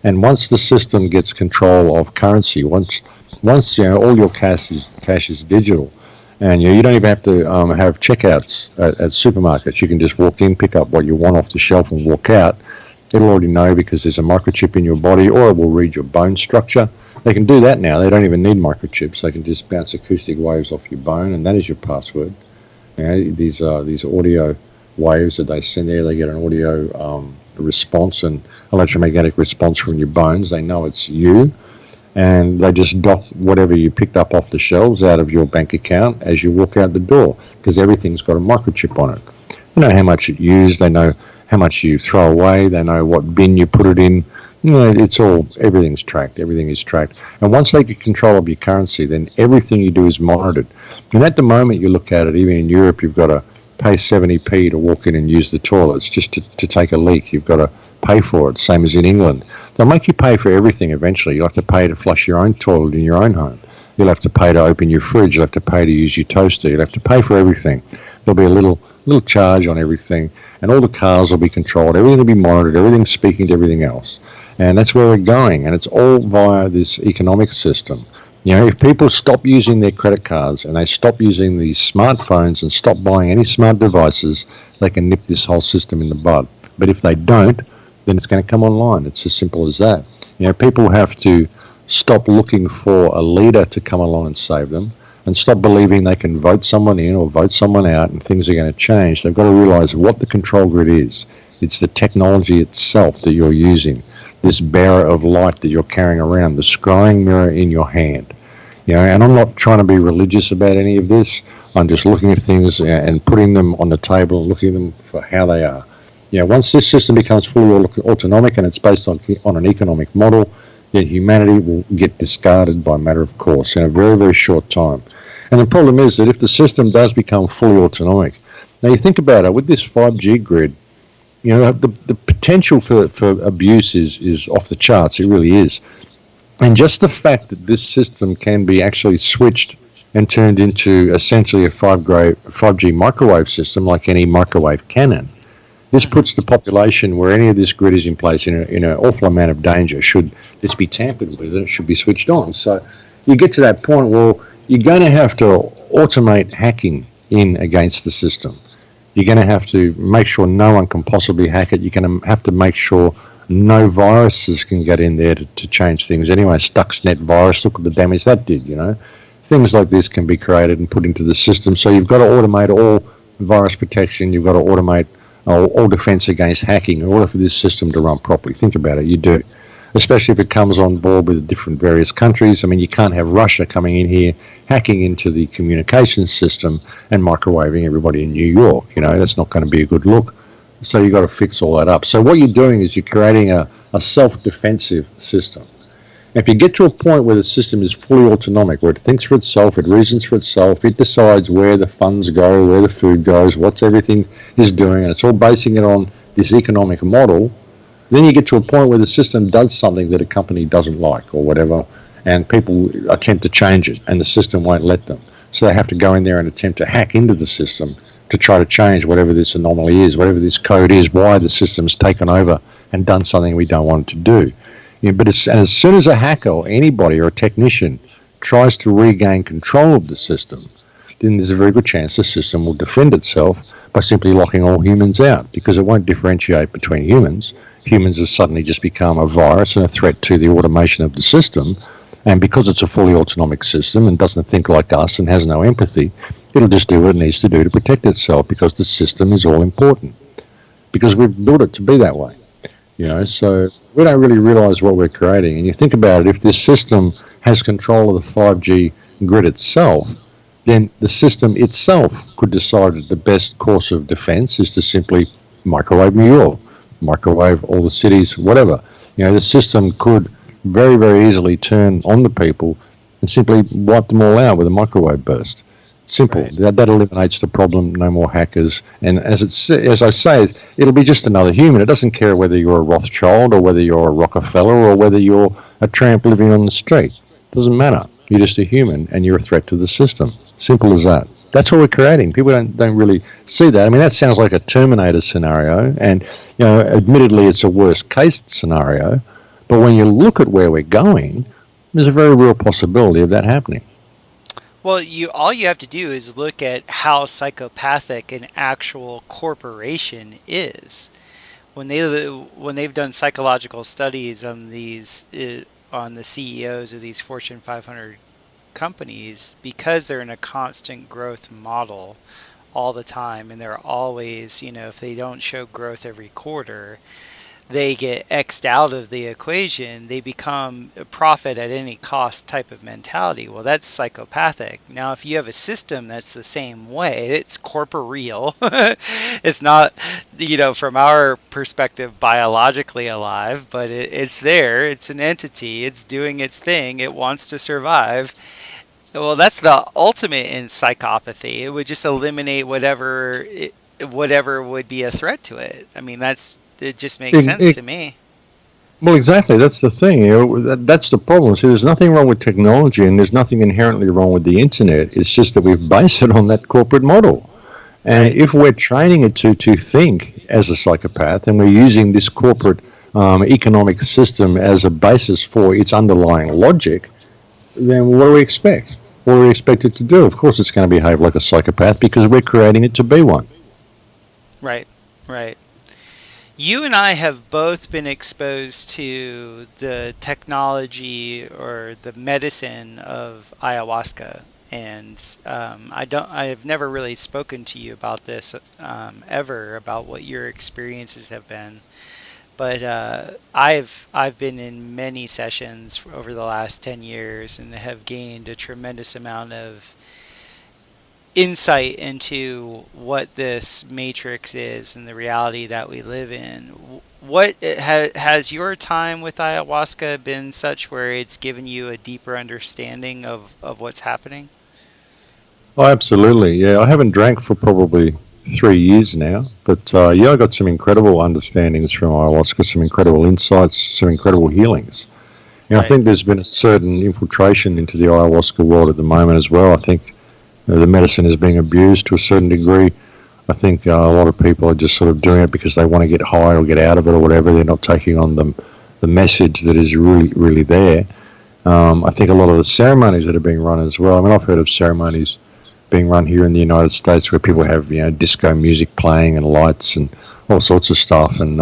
And once the system gets control of currency, once all your cash is digital, and you don't even have to have checkouts at supermarkets. You can just walk in, pick up what you want off the shelf and walk out. It'll already know because there's a microchip in your body, or it will read your bone structure. They can do that now. They don't even need microchips. They can just bounce acoustic waves off your bone, and that is your password. These audio waves that they send there, they get an audio response and electromagnetic response from your bones. They know it's you. And they just dock whatever you picked up off the shelves out of your bank account as you walk out the door, because everything's got a microchip on it. They know how much it used, they know how much you throw away, they know what bin you put it in. Everything's tracked, everything is tracked. And once they get control of your currency, then everything you do is monitored. And at the moment you look at it, even in Europe, you've got to pay 70p to walk in and use the toilets just to take a leak. You've got to pay for it, same as in England. They'll make you pay for everything eventually. You'll have to pay to flush your own toilet in your own home. You'll have to pay to open your fridge. You'll have to pay to use your toaster. You'll have to pay for everything. There'll be a little charge on everything, and all the cars will be controlled. Everything will be monitored. Everything's speaking to everything else. And that's where we're going, and it's all via this economic system. If people stop using their credit cards and they stop using these smartphones and stop buying any smart devices, they can nip this whole system in the bud. But if they don't, then it's going to come online. It's as simple as that. People have to stop looking for a leader to come along and save them and stop believing they can vote someone in or vote someone out and things are going to change. They've got to realize what the control grid is. It's the technology itself that you're using, this bearer of light that you're carrying around, the scrying mirror in your hand. And I'm not trying to be religious about any of this. I'm just looking at things and putting them on the table and looking at them for how they are. Once this system becomes fully autonomic and it's based on an economic model, then humanity will get discarded by matter of course in a very, very short time. And the problem is that if the system does become fully autonomic, now you think about it, with this 5G grid, the potential for abuse is off the charts. It really is. And just the fact that this system can be actually switched and turned into essentially a 5G microwave system like any microwave cannon, this puts the population where any of this grid is in place in an awful amount of danger. Should this be tampered with, it should be switched on. So you get to that point where you're going to have to automate hacking in against the system. You're going to have to make sure no one can possibly hack it. You're going to have to make sure no viruses can get in there to change things. Anyway, Stuxnet virus, look at the damage that did, Things like this can be created and put into the system. So you've got to automate all virus protection. You've got to automate all defense against hacking in order for this system to run properly. Think about it, you do. Especially if it comes on board with different various countries. I mean, you can't have Russia coming in here, hacking into the communications system and microwaving everybody in New York. That's not going to be a good look. So you've got to fix all that up. So what you're doing is you're creating a self-defensive system. If you get to a point where the system is fully autonomic, where it thinks for itself, it reasons for itself, it decides where the funds go, where the food goes, what everything is doing, and it's all basing it on this economic model, then you get to a point where the system does something that a company doesn't like or whatever, and people attempt to change it, and the system won't let them. So they have to go in there and attempt to hack into the system to try to change whatever this anomaly is, whatever this code is, why the system's taken over and done something we don't want it to do. But as soon as a hacker or anybody or a technician tries to regain control of the system, then there's a very good chance the system will defend itself by simply locking all humans out, because it won't differentiate between humans. Humans have suddenly just become a virus and a threat to the automation of the system. And because it's a fully autonomic system and doesn't think like us and has no empathy, It'll just do what it needs to do to protect itself because the system is all important. Because we've built it to be that way. So we don't really realize what we're creating. And you think about it, if this system has control of the 5G grid itself, then the system itself could decide that the best course of defense is to simply microwave New York, microwave all the cities, whatever. The system could very, very easily turn on the people and simply wipe them all out with a microwave burst. Simple. Right. That eliminates the problem. No more hackers. And as I say, it'll be just another human. It doesn't care whether you're a Rothschild or whether you're a Rockefeller or whether you're a tramp living on the street. It doesn't matter. You're just a human and you're a threat to the system. Simple as that. That's what we're creating. People don't really see that. I mean, that sounds like a Terminator scenario, and admittedly, it's a worst case scenario. But when you look at where we're going, there's a very real possibility of that happening. Well, all you have to do is look at how psychopathic an actual corporation is. When they've done psychological studies on on the CEOs of these Fortune 500 companies, because they're in a constant growth model all the time, and they're always, if they don't show growth every quarter, they get X'd out of the equation. They become a profit at any cost type of mentality. Well, that's psychopathic. Now, if you have a system that's the same way, it's corporeal. It's not, from our perspective, biologically alive, but it's there. It's an entity. It's doing its thing. It wants to survive. Well, that's the ultimate in psychopathy. It would just eliminate whatever would be a threat to it. I mean, it just makes sense to me. Well, exactly. That's the thing. That's the problem. See, there's nothing wrong with technology, and there's nothing inherently wrong with the internet. It's just that we've based it on that corporate model. And if we're training it to think as a psychopath, and we're using this corporate economic system as a basis for its underlying logic, then what do we expect? What do we expect it to do? Of course it's going to behave like a psychopath because we're creating it to be one. Right. You and I have both been exposed to the technology or the medicine of ayahuasca, and I've never really spoken to you about this ever, about what your experiences have been. But I've been in many sessions over the last 10 years and have gained a tremendous amount of insight into what this matrix is and the reality that we live in. What has your time with ayahuasca been such where it's given you a deeper understanding of what's happening? Oh, absolutely. Yeah, I haven't drank for probably 3 years now, but I got some incredible understandings from ayahuasca, some incredible insights, some incredible healings. I think there's been a certain infiltration into the ayahuasca world at the moment as well. I think the medicine is being abused to a certain degree. I think a lot of people are just sort of doing it because they want to get high or get out of it or whatever. They're not taking on the message that is really, really there. I think a lot of the ceremonies that are being run as well. I mean, I've heard of ceremonies being run here in the United States where people have, disco music playing and lights and all sorts of stuff. And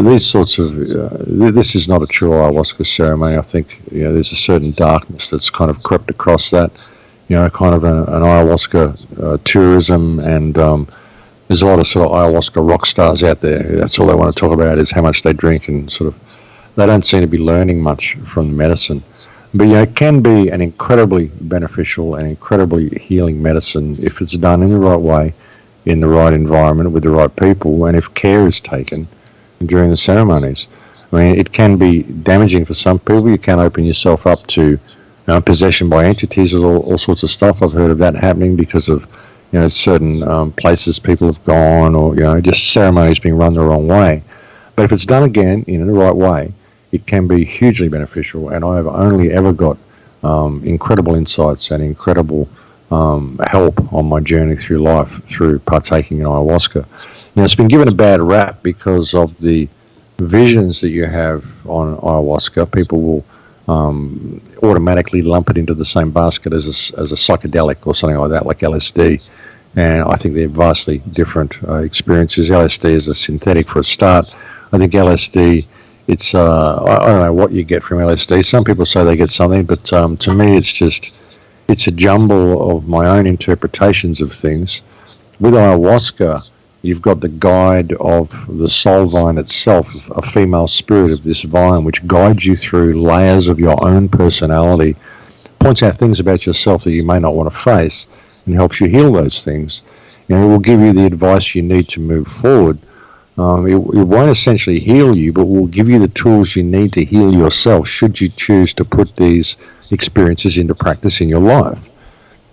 these sorts of, this is not a true ayahuasca ceremony. I think, there's a certain darkness that's kind of crept across that. Kind of an ayahuasca tourism, and there's a lot of sort of ayahuasca rock stars out there. That's all they want to talk about is how much they drink, and sort of they don't seem to be learning much from the medicine. But it can be an incredibly beneficial and incredibly healing medicine if it's done in the right way, in the right environment, with the right people, and if care is taken during the ceremonies. I mean, it can be damaging for some people. You can open yourself up to possession by entities, all sorts of stuff. I've heard of that happening because of certain places people have gone, or just ceremonies being run the wrong way. But if it's done again in the right way, it can be hugely beneficial. And I have only ever got incredible insights and incredible help on my journey through life through partaking in ayahuasca. It's been given a bad rap because of the visions that you have on ayahuasca. People will automatically lump it into the same basket as a psychedelic or something like that, like LSD. And I think they're vastly different experiences. LSD is a synthetic for a start. I think LSD, it's, I don't know what you get from LSD. Some people say they get something, but to me it's just, it's a jumble of my own interpretations of things. With ayahuasca, you've got the guide of the soul vine itself, a female spirit of this vine, which guides you through layers of your own personality, points out things about yourself that you may not want to face, and helps you heal those things. And it will give you the advice you need to move forward. It won't essentially heal you, but will give you the tools you need to heal yourself should you choose to put these experiences into practice in your life.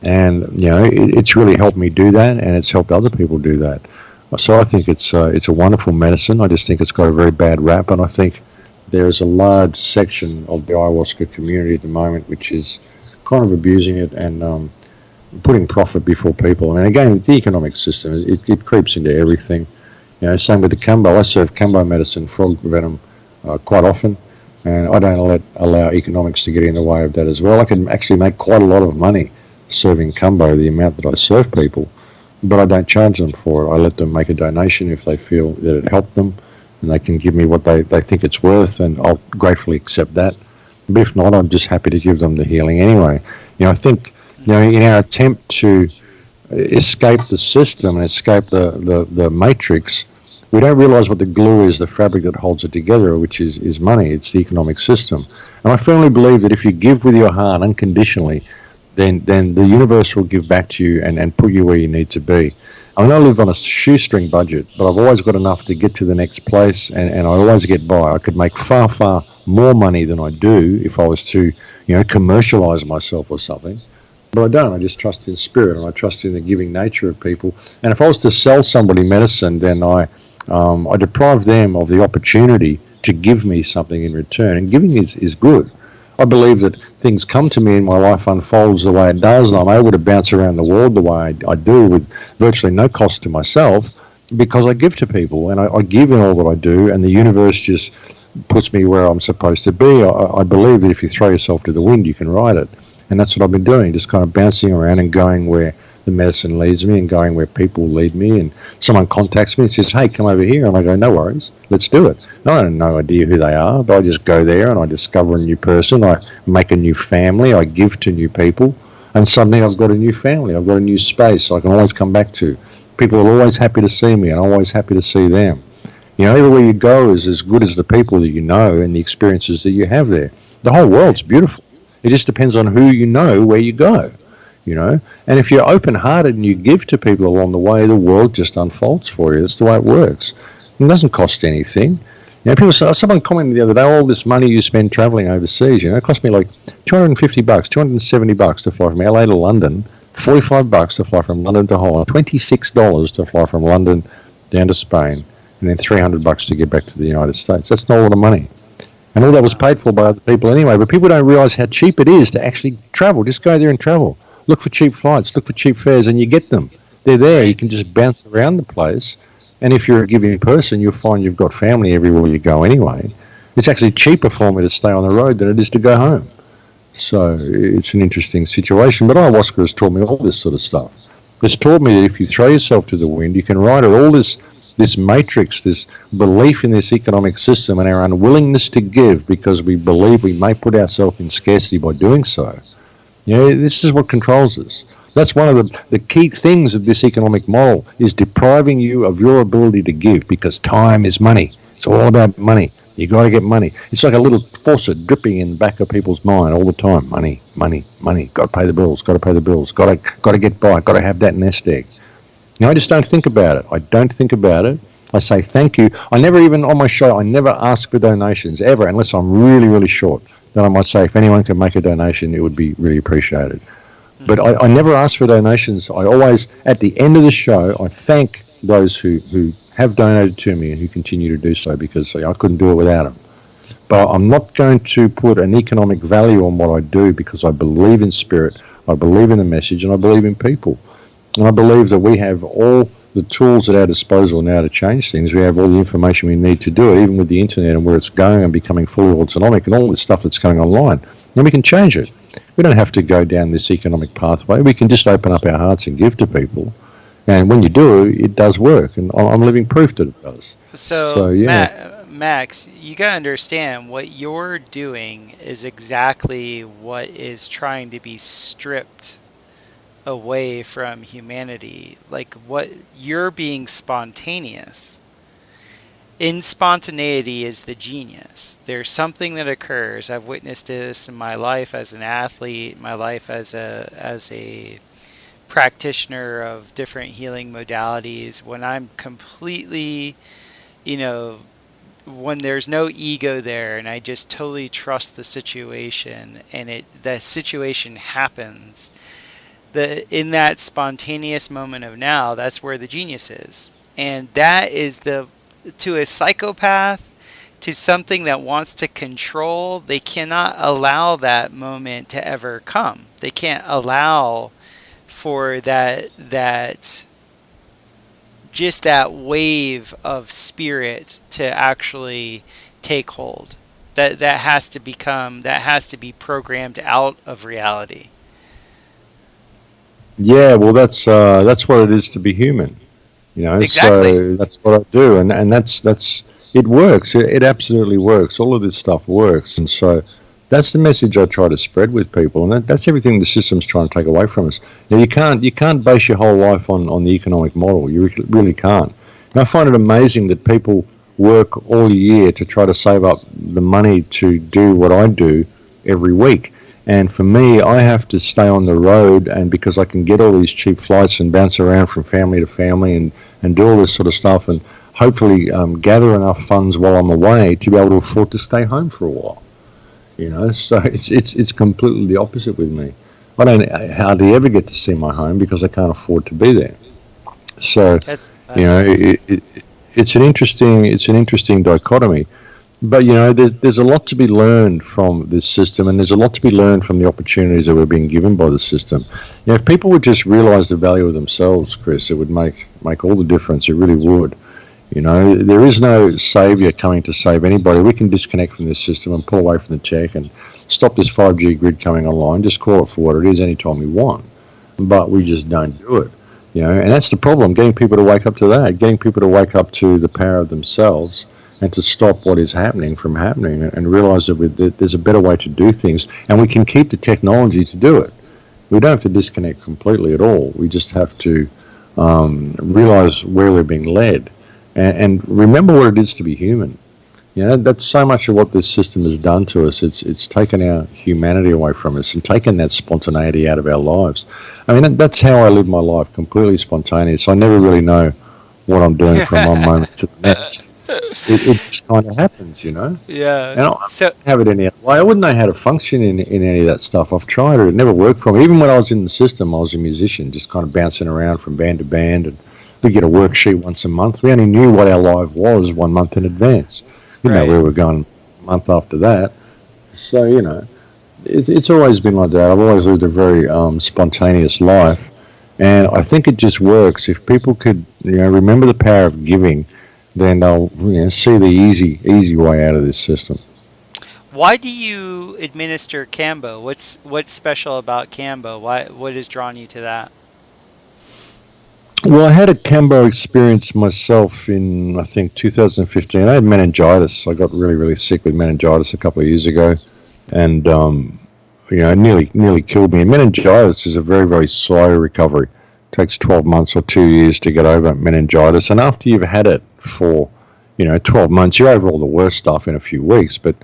And, it's really helped me do that, and it's helped other people do that. So I think it's a wonderful medicine. I just think it's got a very bad rap, and I think there's a large section of the ayahuasca community at the moment which is kind of abusing it and putting profit before people. I mean, again, the economic system, it creeps into everything. Same with the Kambo. I serve Kambo medicine, frog venom, quite often, and I don't allow economics to get in the way of that as well. I can actually make quite a lot of money serving Kambo, the amount that I serve people, but I don't charge them for it. I let them make a donation if they feel that it helped them, and they can give me what they think it's worth, and I'll gratefully accept that. But if not, I'm just happy to give them the healing anyway. I think, in our attempt to escape the system and escape the matrix, we don't realize what the glue is, the fabric that holds it together, which is money. It's the economic system. And I firmly believe that if you give with your heart unconditionally, then the universe will give back to you and put you where you need to be. I mean, I live on a shoestring budget, but I've always got enough to get to the next place, and I always get by. I could make far, far more money than I do if I was to, commercialize myself or something. But I don't. I just trust in spirit, and I trust in the giving nature of people. And if I was to sell somebody medicine, then I deprive them of the opportunity to give me something in return. And giving is good. I believe that things come to me and my life unfolds the way it does, and I'm able to bounce around the world the way I do with virtually no cost to myself because I give to people, and I give in all that I do, and the universe just puts me where I'm supposed to be. I believe that if you throw yourself to the wind, you can ride it. And that's what I've been doing, just kind of bouncing around and going where the medicine leads me and going where people lead me. And someone contacts me and says, hey, come over here. And I go, no worries, let's do it. I have no idea who they are, but I just go there and I discover a new person. I make a new family. I give to new people. And suddenly I've got a new family. I've got a new space I can always come back to. People are always happy to see me, and I'm always happy to see them. Everywhere you go is as good as the people that you know and the experiences that you have there. The whole world's beautiful. It just depends on who you know where you go. And if you're open-hearted and you give to people along the way, the world just unfolds for you. That's the way it works. It doesn't cost anything. People say, someone commented the other day, all this money you spend traveling overseas, it cost me like $250, $270 to fly from LA to London, $45 to fly from London to Holland, $26 to fly from London down to Spain, and then $300 to get back to the United States. That's not a lot of money. And all that was paid for by other people anyway. But people don't realize how cheap it is to actually travel. Just go there and travel. Look for cheap flights, look for cheap fares, and you get them. They're there. You can just bounce around the place. And if you're a giving person, you'll find you've got family everywhere you go anyway. It's actually cheaper for me to stay on the road than it is to go home. So it's an interesting situation. But ayahuasca has taught me all this sort of stuff. It's taught me that if you throw yourself to the wind, you can ride all this matrix, this belief in this economic system and our unwillingness to give because we believe we may put ourselves in scarcity by doing so. This is what controls us. That's one of the key things of this economic model is depriving you of your ability to give because time is money. It's all about money. You got to get money. It's like a little faucet dripping in the back of people's mind all the time. Money, money, money. Got to pay the bills. Got to pay the bills. Got to get by. Got to have that nest egg. I just don't think about it. I don't think about it. I say thank you. I never even, on my show, I never ask for donations, ever, unless I'm really, really short. Then I might say, if anyone can make a donation, it would be really appreciated. But I never ask for donations. I always, at the end of the show, I thank those who have donated to me and who continue to do so because I couldn't do it without them. But I'm not going to put an economic value on what I do because I believe in spirit, I believe in the message, and I believe in people. And I believe that we have all the tools at our disposal now to change things. We have all the information we need to do it, even with the internet and where it's going and becoming fully autonomic and all this stuff that's going online. And we can change it. We don't have to go down this economic pathway. We can just open up our hearts and give to people. And when you do, it does work. And I'm living proof that it does. So yeah. Max, you gotta understand what you're doing is exactly what is trying to be stripped away from humanity. Like, what you're being spontaneous. In spontaneity is the genius. There's something that occurs. I've witnessed this in my life as an athlete, my life as a practitioner of different healing modalities. When I'm completely, you know, when there's no ego there, and I just totally trust the situation, and the situation happens. In that spontaneous moment of now, that's where the genius is, and that is to a psychopath, to something that wants to control. They cannot allow that moment to ever come. They can't allow for that just that wave of spirit to actually take hold. That has to be programmed out of reality. Yeah, well, that's what it is to be human. Exactly. So that's what I do, and that's it works. It absolutely works. All of this stuff works, and so that's the message I try to spread with people, and that's everything the system's trying to take away from us. Now, you can't base your whole life on the economic model. You really can't. And I find it amazing that people work all year to try to save up the money to do what I do every week. And for me, I have to stay on the road, and because I can get all these cheap flights and bounce around from family to family and do all this sort of stuff, and hopefully gather enough funds while I'm away to be able to afford to stay home for a while. So it's completely the opposite with me. I don't hardly ever get to see my home because I can't afford to be there. So That's it's an interesting dichotomy. But there's a lot to be learned from this system, and there's a lot to be learned from the opportunities that we're being given by the system. If people would just realize the value of themselves, Chris, it would make all the difference. It really would. There is no savior coming to save anybody. We can disconnect from this system and pull away from the tech and stop this 5G grid coming online. Just call it for what it is anytime we want. But we just don't do it. And that's the problem, getting people to wake up to that, getting people to wake up to the power of themselves and to stop what is happening from happening and realize that there's a better way to do things. And we can keep the technology to do it. We don't have to disconnect completely at all. We just have to realize where we're being led. And remember what it is to be human. That's so much of what this system has done to us. It's taken our humanity away from us and taken that spontaneity out of our lives. I mean, that's how I live my life, completely spontaneous. I never really know what I'm doing from one moment to the next. It just kind of happens, Yeah. And I don't have it any other way. I wouldn't know how to function in any of that stuff. I've tried it. It never worked for me. Even when I was in the system, I was a musician, just kind of bouncing around from band to band, and we get a worksheet once a month. We only knew what our live was 1 month in advance. You know where we're going a month after that. So, it's always been like that. I've always lived a very spontaneous life. And I think it just works. If people could, remember the power of giving, then they'll see the easy way out of this system. Why do you administer Kambo? What's special about Kambo? What has drawn you to that? Well, I had a Kambo experience myself in, I think, 2015. I had meningitis. I got really, really sick with meningitis a couple of years ago, and it nearly killed me. And meningitis is a very, very slow recovery. It takes 12 months or 2 years to get over meningitis, and after you've had it for 12 months, you're over all the worst stuff in a few weeks. But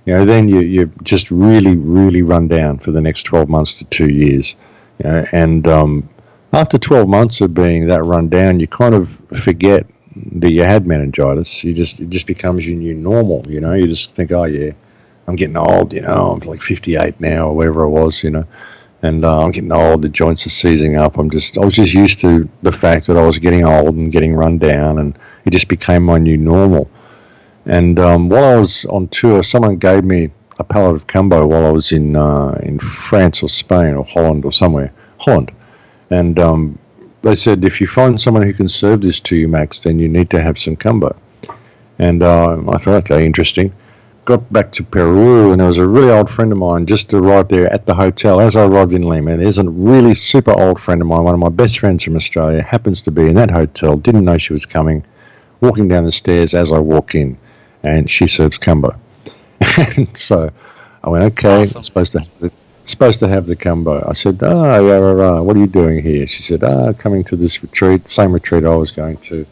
then you just really, really run down for the next 12 months to 2 years, and after 12 months of being that run down, you kind of forget that you had meningitis. It just becomes your new normal. You just think, oh yeah, I'm getting old. I'm like 58 now or wherever I was. And I'm getting old. The joints are seizing up. I was just used to the fact that I was getting old and getting run down, and it just became my new normal. And while I was on tour, someone gave me a pallet of Kambo while I was in France or Spain or Holland or somewhere. Holland. And they said, if you find someone who can serve this to you, Max, then you need to have some Kambo. And I thought, okay, interesting. Got back to Peru, and there was a really old friend of mine just arrived there at the hotel as I arrived in Lima. There's a really super old friend of mine, one of my best friends from Australia, happens to be in that hotel, didn't know she was coming, walking down the stairs as I walk in. and she serves Cambo. And so I went, okay, Awesome. I'm supposed to have the Cambo. I said, yeah, what are you doing here? She said, coming to this retreat, same retreat I was going to.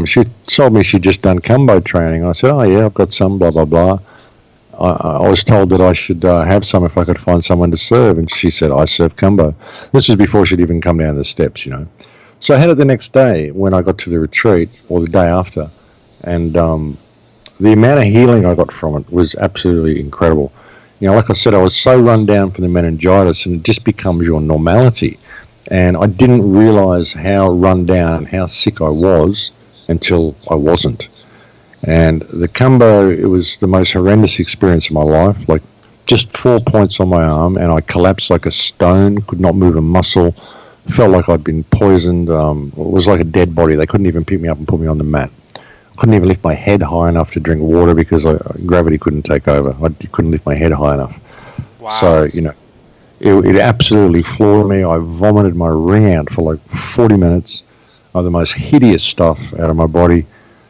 She told me she'd just done Cambo training. I said, oh yeah, I've got some, blah, blah, blah. I was told that I should have some if I could find someone to serve. And she said, I serve Cambo. This was before she'd even come down the steps, you know. So I had it the next day when I got to the retreat, or the day after. And the amount of healing I got from it was absolutely incredible. You know, like I said, I was so run down from the meningitis, and it just becomes your normality. And I didn't realize how run down, how sick I was until I wasn't. And the Cambo, it was the most horrendous experience of my life. Like, just 4 points on my arm, and I collapsed like a stone, could not move a muscle, felt like I'd been poisoned. It was like a dead body. They couldn't even pick me up and put me on the mat. I couldn't even lift my head high enough to drink water because gravity couldn't take over. I couldn't lift my head high enough. Wow. So, you know, it absolutely floored me. I vomited my ring out for like 40 minutes of the most hideous stuff out of my body.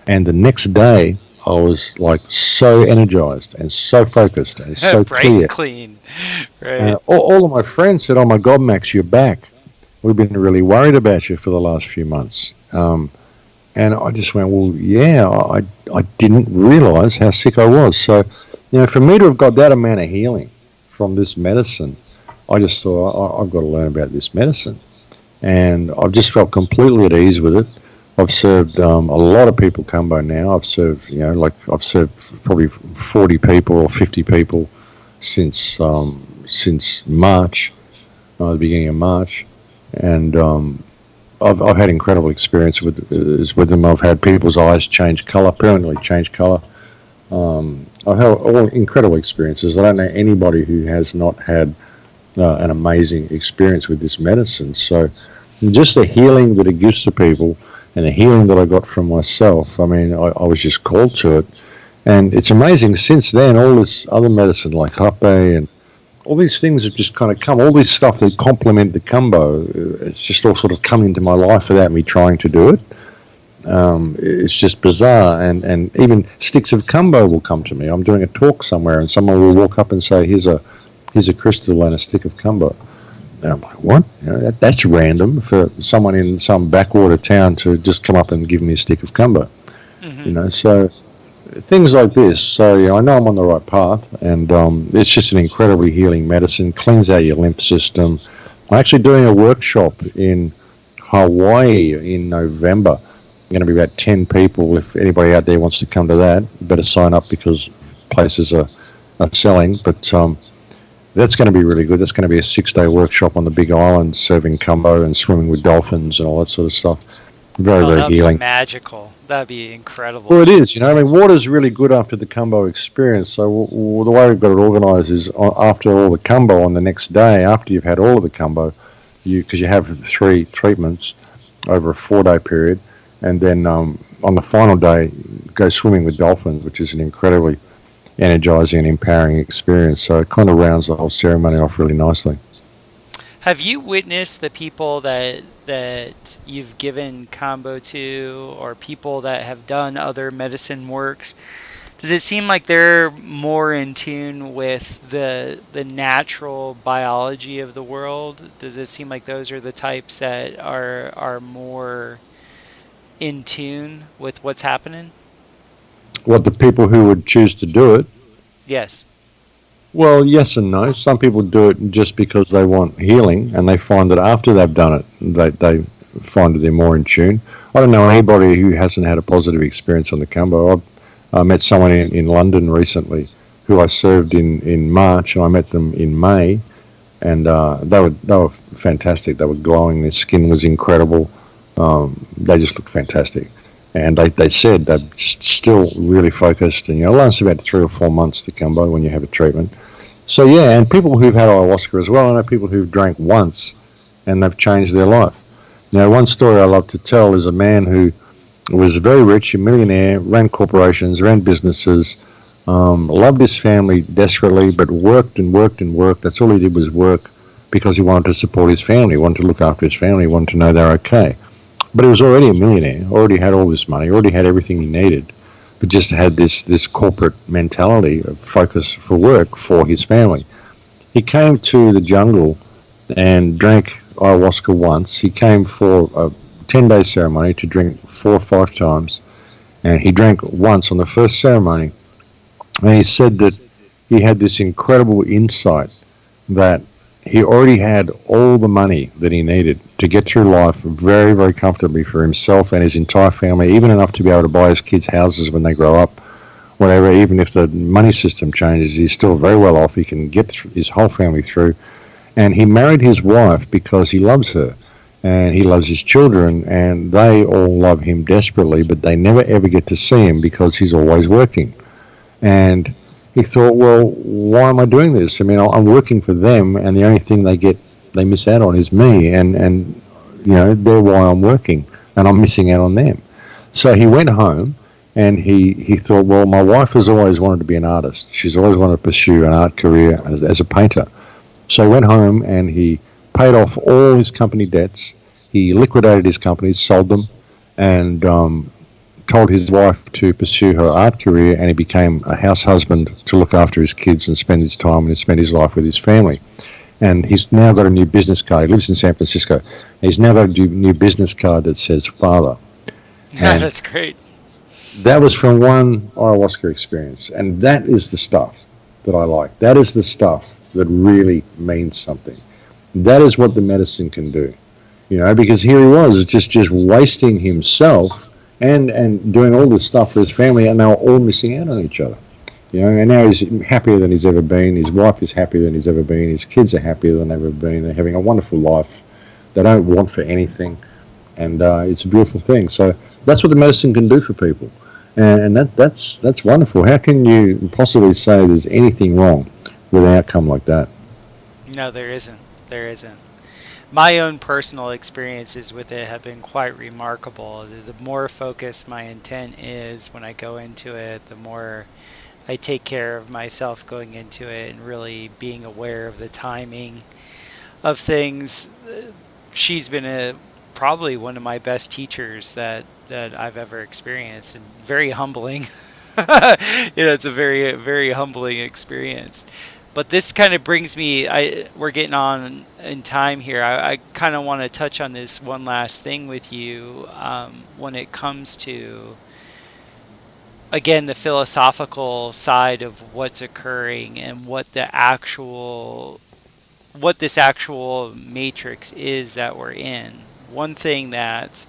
And the next day, I was like so energized and so focused and so clear. Clean. Right. All of my friends said, oh my God, Max, you're back. We've been really worried about you for the last few months. And I just went, well, yeah, I didn't realize how sick I was. So, you know, for me to have got that amount of healing from this medicine, I just thought, I've got to learn about this medicine. And I've just felt completely at ease with it. I've served a lot of people Cambo now. I've served, you know, I've served probably 40 people or 50 people since March, the beginning of March. And I've had incredible experience with them. I've had people's eyes change colour, permanently change colour. I've had all incredible experiences. I don't know anybody who has not had an amazing experience with this medicine. So just the healing that it gives to people and the healing that I got from myself, I mean, I was just called to it. And it's amazing, since then, all this other medicine like Hape and all these things have just kind of come, all this stuff that complement the Cambo, it's just all sort of come into my life without me trying to do it. It's just bizarre. And even sticks of Cambo will come to me. I'm doing a talk somewhere and someone will walk up and say, here's a crystal and a stick of Cambo. And I'm like, what? You know, that's random for someone in some backwater town to just come up and give me a stick of Cambo. Mm-hmm. You know, so things like this. So yeah, I know I'm on the right path, and it's just an incredibly healing medicine. Cleans out your lymph system. I'm actually doing a workshop in Hawaii in November. I'm going to be about 10 people. If anybody out there wants to come to that, better sign up because places are selling. But that's going to be really good. That's going to be a 6-day workshop on the Big Island, serving Cambo and swimming with dolphins and all that sort of stuff. Very healing. Be magical. That'd be incredible. Well, it is. You know, I mean, water's really good after the Cambo experience. So the way we've got it organised is after all the Cambo on the next day, after you've had all of the Cambo, because you have 3 treatments over a 4-day period, and then on the final day, go swimming with dolphins, which is an incredibly energizing and empowering experience. So it kind of rounds the whole ceremony off really nicely. Have you witnessed the people that you've given Cambo to, or people that have done other medicine works? Does it seem like they're more in tune with the natural biology of the world? Does it seem like those are the types that are more in tune with what's happening? What, the people who would choose to do it? Yes. Well, yes and no. Some people do it just because they want healing, and they find that after they've done it, they find that they're more in tune. I don't know anybody who hasn't had a positive experience on the Cambo. I met someone in London recently who I served in March, and I met them in May, and they were fantastic. They were glowing. Their skin was incredible. They just looked fantastic. And they said they're still really focused, and it lasts about 3 or 4 months, the Cambo, when you have a treatment. So yeah, and people who've had ayahuasca as well, I know people who've drank once and they've changed their life. Now, one story I love to tell is a man who was very rich, a millionaire, ran corporations, ran businesses, loved his family desperately, but worked and worked and worked. That's all he did was work because he wanted to support his family, wanted to look after his family, wanted to know they're okay. But he was already a millionaire, already had all this money, already had everything he needed. but just had this corporate mentality of focus for work for his family. He came to the jungle and drank ayahuasca once. He came for a 10-day ceremony to drink 4 or 5 times, and he drank once on the first ceremony. And he said that he had this incredible insight that he already had all the money that he needed to get through life very, very comfortably for himself and his entire family, even enough to be able to buy his kids houses when they grow up, whatever. Even if the money system changes, he's still very well off. He can get his whole family through. And he married his wife because he loves her, and he loves his children, and they all love him desperately, but they never ever get to see him because he's always working. And he thought, well, why am I doing this? I mean, I'm working for them, and the only thing they miss out on is me, and they're why I'm working, and I'm missing out on them. So he went home, and he thought, well, my wife has always wanted to be an artist. She's always wanted to pursue an art career as a painter. So he went home, and he paid off all his company debts. He liquidated his companies, sold them, and told his wife to pursue her art career, and he became a house husband to look after his kids and spend his time and spend his life with his family. And he's now got a new business card. He lives in San Francisco. He's now got a new business card that says father. Yeah, that's great. That was from one ayahuasca experience, and that is the stuff that I like. That is the stuff that really means something. That is what the medicine can do, because here he was just wasting himself and doing all this stuff for his family, and they were all missing out on each other. And now he's happier than he's ever been. His wife is happier than he's ever been. His kids are happier than they've ever been. They're having a wonderful life. They don't want for anything, and it's a beautiful thing. So that's what the medicine can do for people, and that's wonderful. How can you possibly say there's anything wrong with an outcome like that? No, there isn't. There isn't. My own personal experiences with it have been quite remarkable. The more focused my intent is when I go into it, the more I take care of myself going into it and really being aware of the timing of things. She's been probably one of my best teachers that I've ever experienced, and very humbling. It's a very, very humbling experience. But this kind of brings me, we're getting on in time here. I kind of want to touch on this one last thing with you when it comes to, again, the philosophical side of what's occurring and what this actual matrix is that we're in. One thing that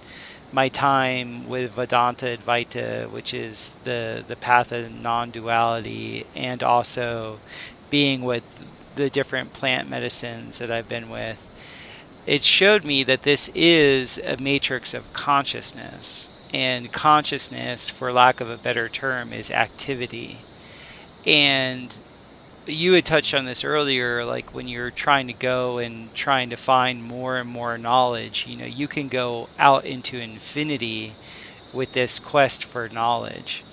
my time with Vedanta Advaita, which is the path of non-duality, and also being with the different plant medicines that I've been with, it showed me that this is a matrix of consciousness. And consciousness, for lack of a better term, is activity. And you had touched on this earlier, like when you're trying to go and trying to find more and more knowledge, you can go out into infinity with this quest for knowledge.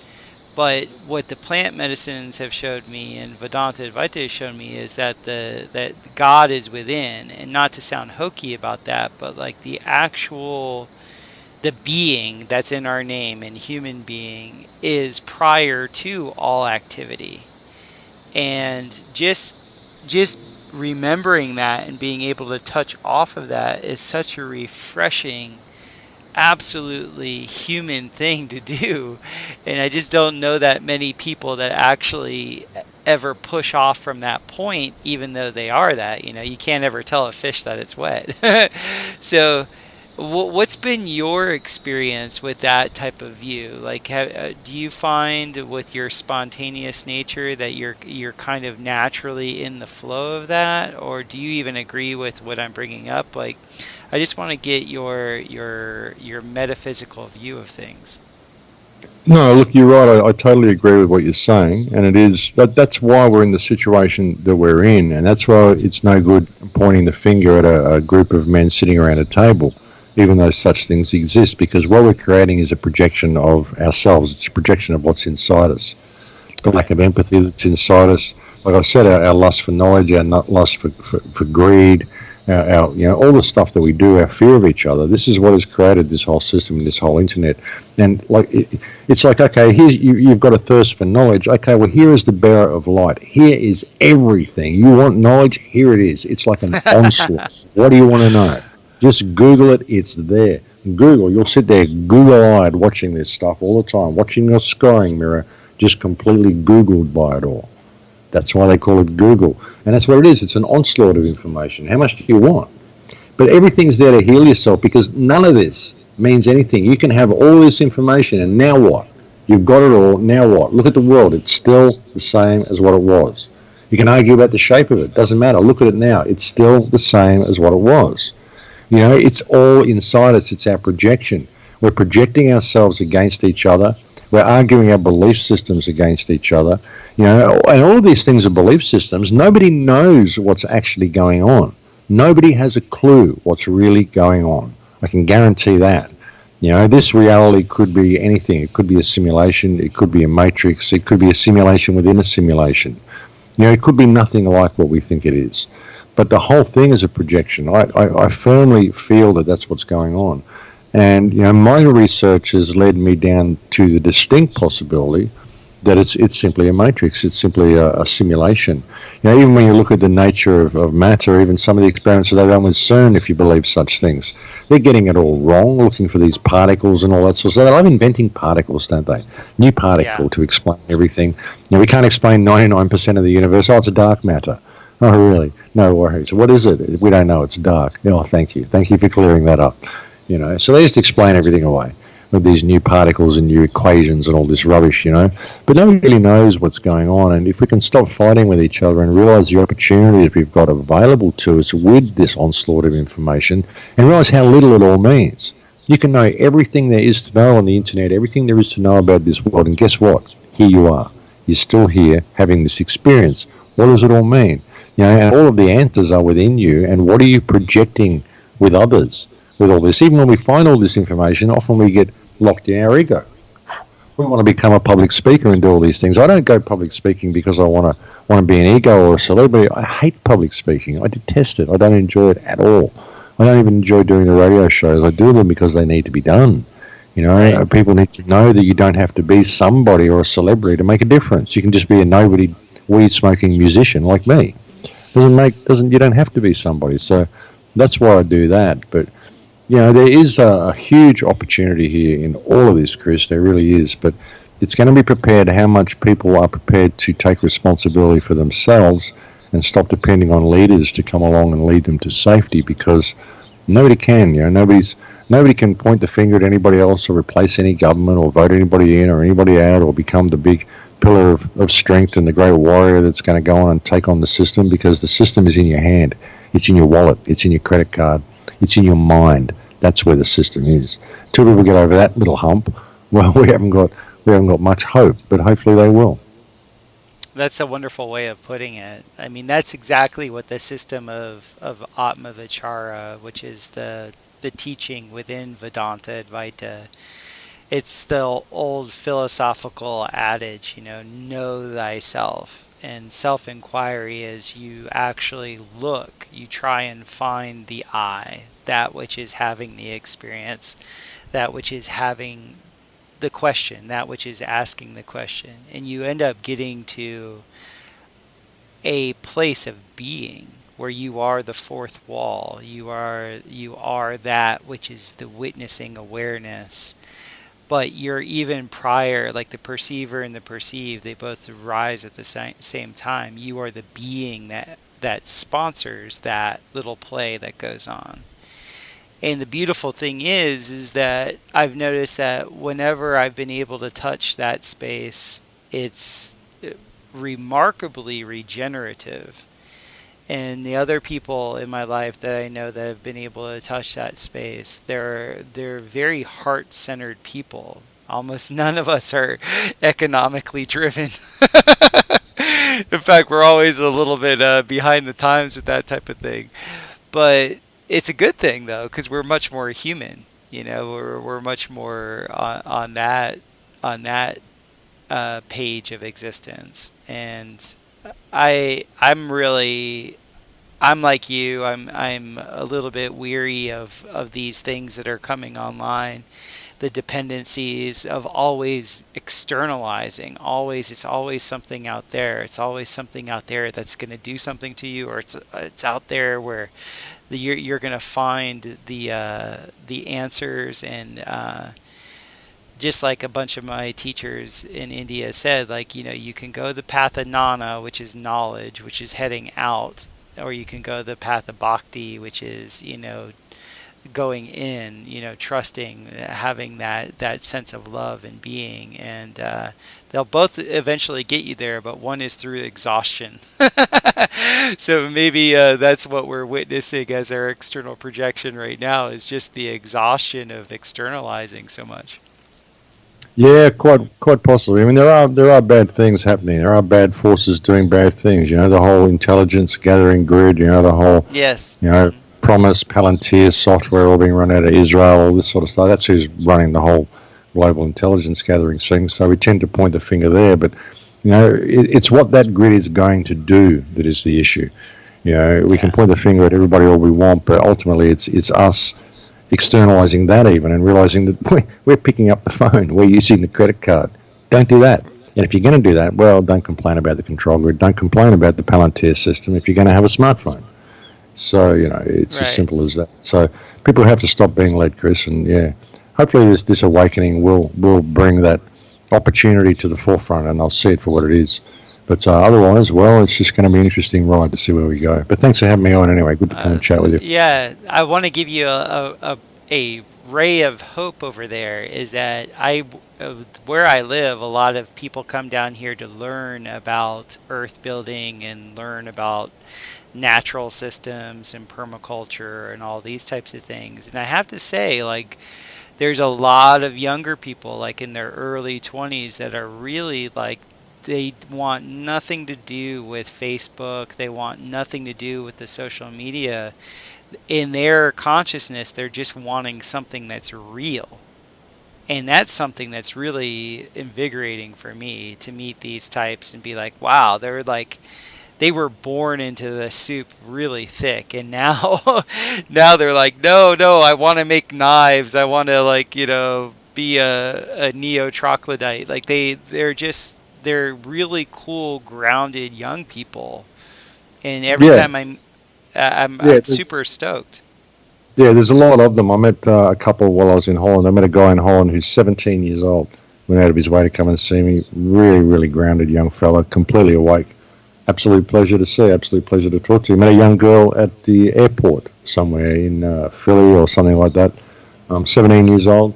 But what the plant medicines have showed me, and Vedanta Advaita has shown me, is that that God is within. And not to sound hokey about that, but like the being that's in our name, and human being, is prior to all activity. And just remembering that and being able to touch off of that is such a refreshing, absolutely human thing to do. And I just don't know that many people that actually ever push off from that point, even though they are that. You can't ever tell a fish that it's wet. So what's been your experience with that type of view? Like, do you find with your spontaneous nature that you're kind of naturally in the flow of that, or do you even agree with what I'm bringing up? Like, I just want to get your metaphysical view of things. No, look, you're right. I totally agree with what you're saying, and it is that's why we're in the situation that we're in, and that's why it's no good pointing the finger at a group of men sitting around a table, even though such things exist, because what we're creating is a projection of ourselves. It's a projection of what's inside us, the lack of empathy that's inside us. Like I said, our lust for knowledge, our lust for greed, all the stuff that we do, our fear of each other. This is what has created this whole system, this whole internet. And it's like, okay, here's you've got a thirst for knowledge. Okay, well, here is the bearer of light. Here is everything. You want knowledge? Here it is. It's like an onslaught. What do you want to know? Just Google it. It's there. Google. You'll sit there Google-eyed watching this stuff all the time, watching your scoring mirror, just completely Googled by it all. That's why they call it Google. And that's what it is. It's an onslaught of information. How much do you want? But everything's there to heal yourself, because none of this means anything. You can have all this information, and now what? You've got it all. Now what? Look at the world. It's still the same as what it was. You can argue about the shape of it. Doesn't matter. Look at it now. It's still the same as what it was. It's all inside us. It's our projection. We're projecting ourselves against each other. We're arguing our belief systems against each other. And all of these things are belief systems. Nobody knows what's actually going on. Nobody has a clue what's really going on. I can guarantee that. This reality could be anything. It could be a simulation. It could be a matrix. It could be a simulation within a simulation. It could be nothing like what we think it is. But the whole thing is a projection. I firmly feel that that's what's going on. And my research has led me down to the distinct possibility that it's simply a matrix. It's simply a simulation. Even when you look at the nature of matter, even some of the experiments that they've done with CERN, if you believe such things, they're getting it all wrong, looking for these particles and all that sort of stuff. They love inventing particles, don't they? New particle to explain everything. We can't explain 99% of the universe. Oh, it's a dark matter. Oh, really? No worries. What is it? We don't know. It's dark. Oh, thank you. Thank you for clearing that up. So they just explain everything away with these new particles and new equations and all this rubbish, But nobody really knows what's going on. And if we can stop fighting with each other and realize the opportunities we've got available to us with this onslaught of information, and realize how little it all means. You can know everything there is to know on the internet, everything there is to know about this world, and guess what? Here you are. You're still here having this experience. What does it all mean? And all of the answers are within you, and what are you projecting with others with all this? Even when we find all this information, often we get locked in our ego. We want to become a public speaker and do all these things. I don't go public speaking because I want to be an ego or a celebrity. I hate public speaking. I detest it. I don't enjoy it at all. I don't even enjoy doing the radio shows. I do them because they need to be done. People need to know that you don't have to be somebody or a celebrity to make a difference. You can just be a nobody weed smoking musician like me. You don't have to be somebody. So that's why I do that. But there is a huge opportunity here in all of this, Chris. There really is. But it's going to be prepared how much people are prepared to take responsibility for themselves and stop depending on leaders to come along and lead them to safety, because nobody can. Nobody can point the finger at anybody else or replace any government or vote anybody in or anybody out or become the big pillar of strength and the great warrior that's going to go on and take on the system, because the system is in your hand. It's in your wallet. It's in your credit card. It's in your mind. That's where the system is. Till people get over that little hump, well, we haven't got much hope, but hopefully they will. That's a wonderful way of putting it. I mean, that's exactly what the system of Atma Vichara, which is the teaching within Vedanta Advaita. It's the old philosophical adage, know thyself. And self-inquiry is you actually look, you try and find the I, that which is having the experience, that which is having the question, that which is asking the question. And you end up getting to a place of being where you are the fourth wall. You are that which is the witnessing awareness. But you're even prior, like the perceiver and the perceived, they both rise at the same time. You are the being that sponsors that little play that goes on. And the beautiful thing is that I've noticed that whenever I've been able to touch that space, it's remarkably regenerative. And the other people in my life that I know that have been able to touch that space, they're very heart-centered people. Almost none of us are economically driven. In fact, we're always a little bit behind the times with that type of thing. But it's a good thing, though, because we're much more human. We're much more on that page of existence. And I'm really I'm like you. I'm a little bit weary of these things that are coming online. The dependencies of always externalizing. Always, it's always something out there. It's always something out there that's going to do something to you, or it's out there where you're going to find the answers. And just like a bunch of my teachers in India said, like, you can go the path of Nana, which is knowledge, which is heading out, or you can go the path of Bhakti, which is, going in, trusting, having that sense of love and being. And they'll both eventually get you there, but one is through exhaustion. So maybe that's what we're witnessing as our external projection right now, is just the exhaustion of externalizing so much. Yeah, quite possibly. I mean, there are bad things happening. There are bad forces doing bad things. The whole intelligence gathering grid. The whole Yes. Promise, Palantir software all being run out of Israel. All this sort of stuff. That's who's running the whole global intelligence gathering thing. So we tend to point the finger there, but it's what that grid is going to do that is the issue. We can point the finger at everybody all we want, but ultimately it's us externalizing that even, and realizing that we're picking up the phone, we're using the credit card. Don't do that. And if you're going to do that, well, don't complain about the control grid. Don't complain about the Palantir system if you're going to have a smartphone. So, it's Right. as simple as that. So people have to stop being led, Chris, and hopefully this awakening will bring that opportunity to the forefront, and I'll see it for what it is. But otherwise, well, it's just going to be an interesting ride to see where we go. But thanks for having me on anyway. Good to come and chat with you. Yeah, I want to give you a ray of hope over there. Is that where I live, a lot of people come down here to learn about earth building and learn about natural systems and permaculture and all these types of things. And I have to say, like, there's a lot of younger people, like in their early 20s, that are really like, they want nothing to do with Facebook. They want nothing to do with the social media. In their consciousness, they're just wanting something that's real. And that's something that's really invigorating for me, to meet these types and be like, wow, they were born into the soup really thick, and now now they're like, no, I want to make knives. I want to, like, be a neo troglodyte. Like, they're really cool, grounded young people. And every time I'm super stoked. Yeah, there's a lot of them. I met a couple while I was in Holland. I met a guy in Holland who's 17 years old. Went out of his way to come and see me. Really, really grounded young fella, completely awake. Absolute pleasure to see. Absolute pleasure to talk to. Met a young girl at the airport somewhere in Philly or something like that. 17 years old.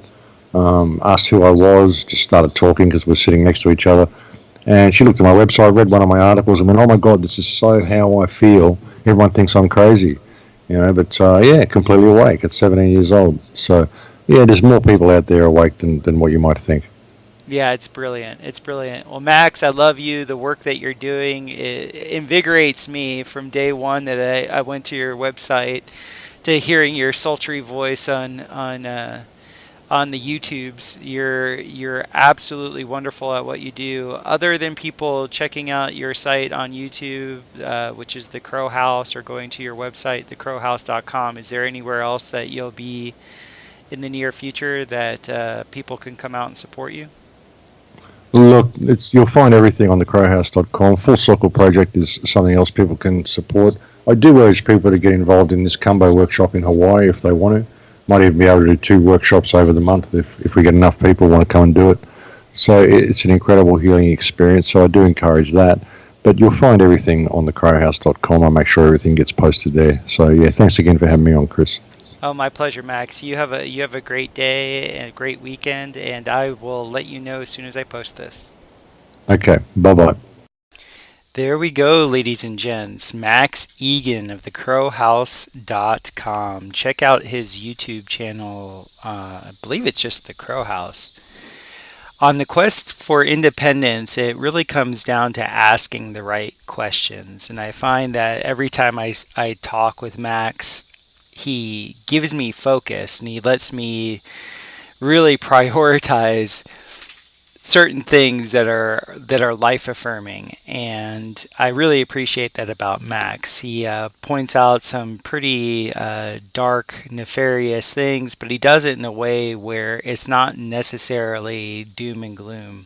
Asked who I was. Just started talking because we're sitting next to each other. And she looked at my website, read one of my articles, and went, "Oh my God, this is so how I feel. Everyone thinks I'm crazy." But completely awake at 17 years old. So, there's more people out there awake than what you might think. Yeah, it's brilliant. It's brilliant. Well, Max, I love you. The work that you're doing, it invigorates me from day one that I went to your website, to hearing your sultry voice on the YouTubes. You're absolutely wonderful at what you do. Other than people checking out your site on YouTube, which is the Crow House, or going to your website, thecrowhouse.com, is there anywhere else that you'll be in the near future that people can come out and support you? Look, you'll find everything on thecrowhouse.com. Full Circle Project is something else people can support. I do urge people to get involved in this Kumbo workshop in Hawaii if they want to. Might even be able to do 2 workshops over the month if we get enough people want to come and do it. So it's an incredible healing experience, so I do encourage that. But you'll find everything on thecrowhouse.com. I'll make sure everything gets posted there. So, thanks again for having me on, Chris. Oh, my pleasure, Max. You have a great day and a great weekend, and I will let you know as soon as I post this. Okay, bye-bye. There we go, ladies and gents. Max Igan of thecrowhouse.com. Check out his YouTube channel. I believe it's just The Crow House. On the quest for independence, it really comes down to asking the right questions. And I find that every time I talk with Max, he gives me focus, and he lets me really prioritize certain things that are life affirming, and I really appreciate that about Max. He points out some pretty dark, nefarious things, but he does it in a way where it's not necessarily doom and gloom.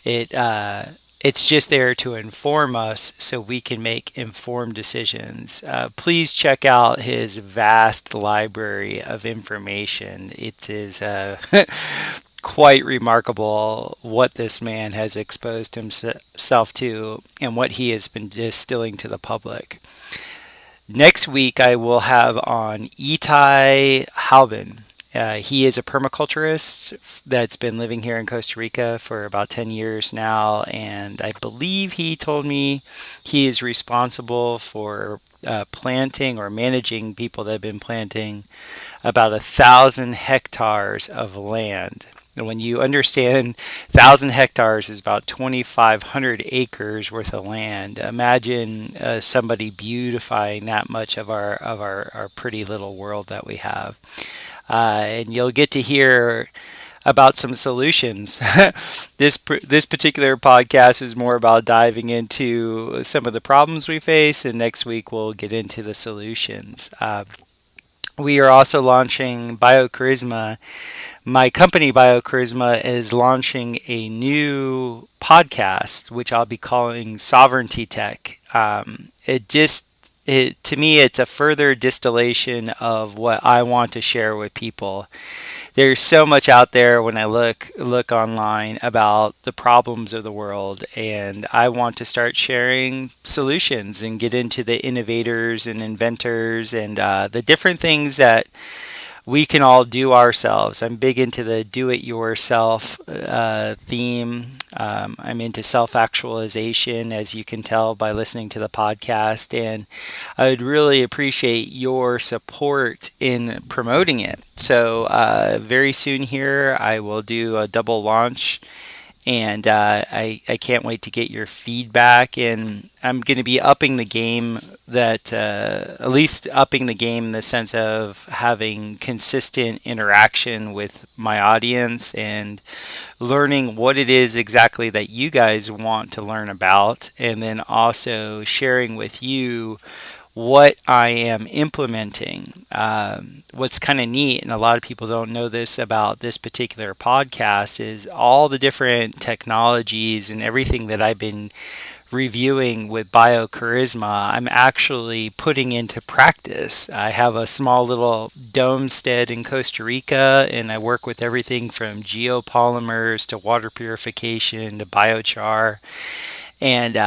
It's just there to inform us so we can make informed decisions. Please check out his vast library of information. It is quite remarkable what this man has exposed himself to and what he has been distilling to the public. Next week, I will have on Itai Halbin. He is a permaculturist that's been living here in Costa Rica for about 10 years now, and I believe he told me he is responsible for planting or managing people that have been planting about 1,000 hectares of land. And when you understand 1,000 hectares is about 2,500 acres worth of land, imagine somebody beautifying that much of our pretty little world that we have. And you'll get to hear about some solutions. This particular podcast is more about diving into some of the problems we face, and next week we'll get into the solutions. We are also launching BioCharisma. My company, BioCharisma, is launching a new podcast, which I'll be calling Sovereignty Tech. To me, it's a further distillation of what I want to share with people. There's so much out there when I look online about the problems of the world, and I want to start sharing solutions and get into the innovators and inventors and the different things that we can all do ourselves. I'm big into the do-it-yourself theme. I'm into self-actualization, as you can tell by listening to the podcast, and I would really appreciate your support in promoting it. So very soon here, I will do a double launch, and I can't wait to get your feedback, and I'm going to be upping the game at least upping the game in the sense of having consistent interaction with my audience and learning what it is exactly that you guys want to learn about, and then also sharing with you what I am implementing. What's kind of neat, and a lot of people don't know this about this particular podcast, is all the different technologies and everything that I've been reviewing with BioCharisma, I'm actually putting into practice. I have a small little domestead in Costa Rica, and I work with everything from Geopolymers to water purification to biochar. And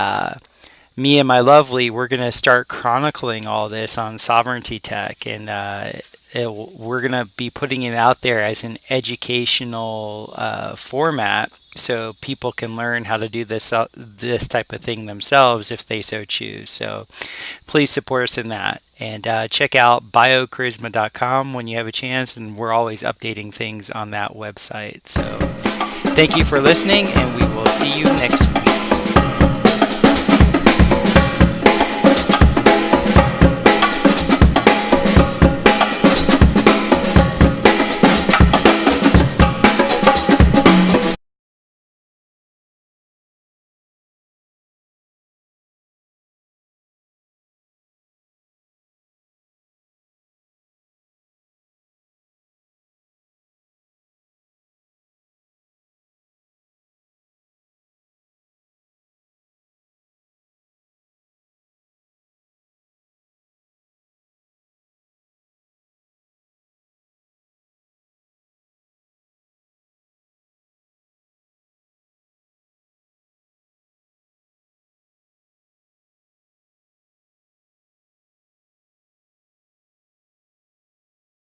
me and my lovely, we're going to start chronicling all this on Sovereignty Tech, and we're going to be putting it out there as an educational format, so people can learn how to do this type of thing themselves if they so choose. So please support us in that. And check out biocharisma.com when you have a chance, and we're always updating things on that website. So thank you for listening, and we will see you next week.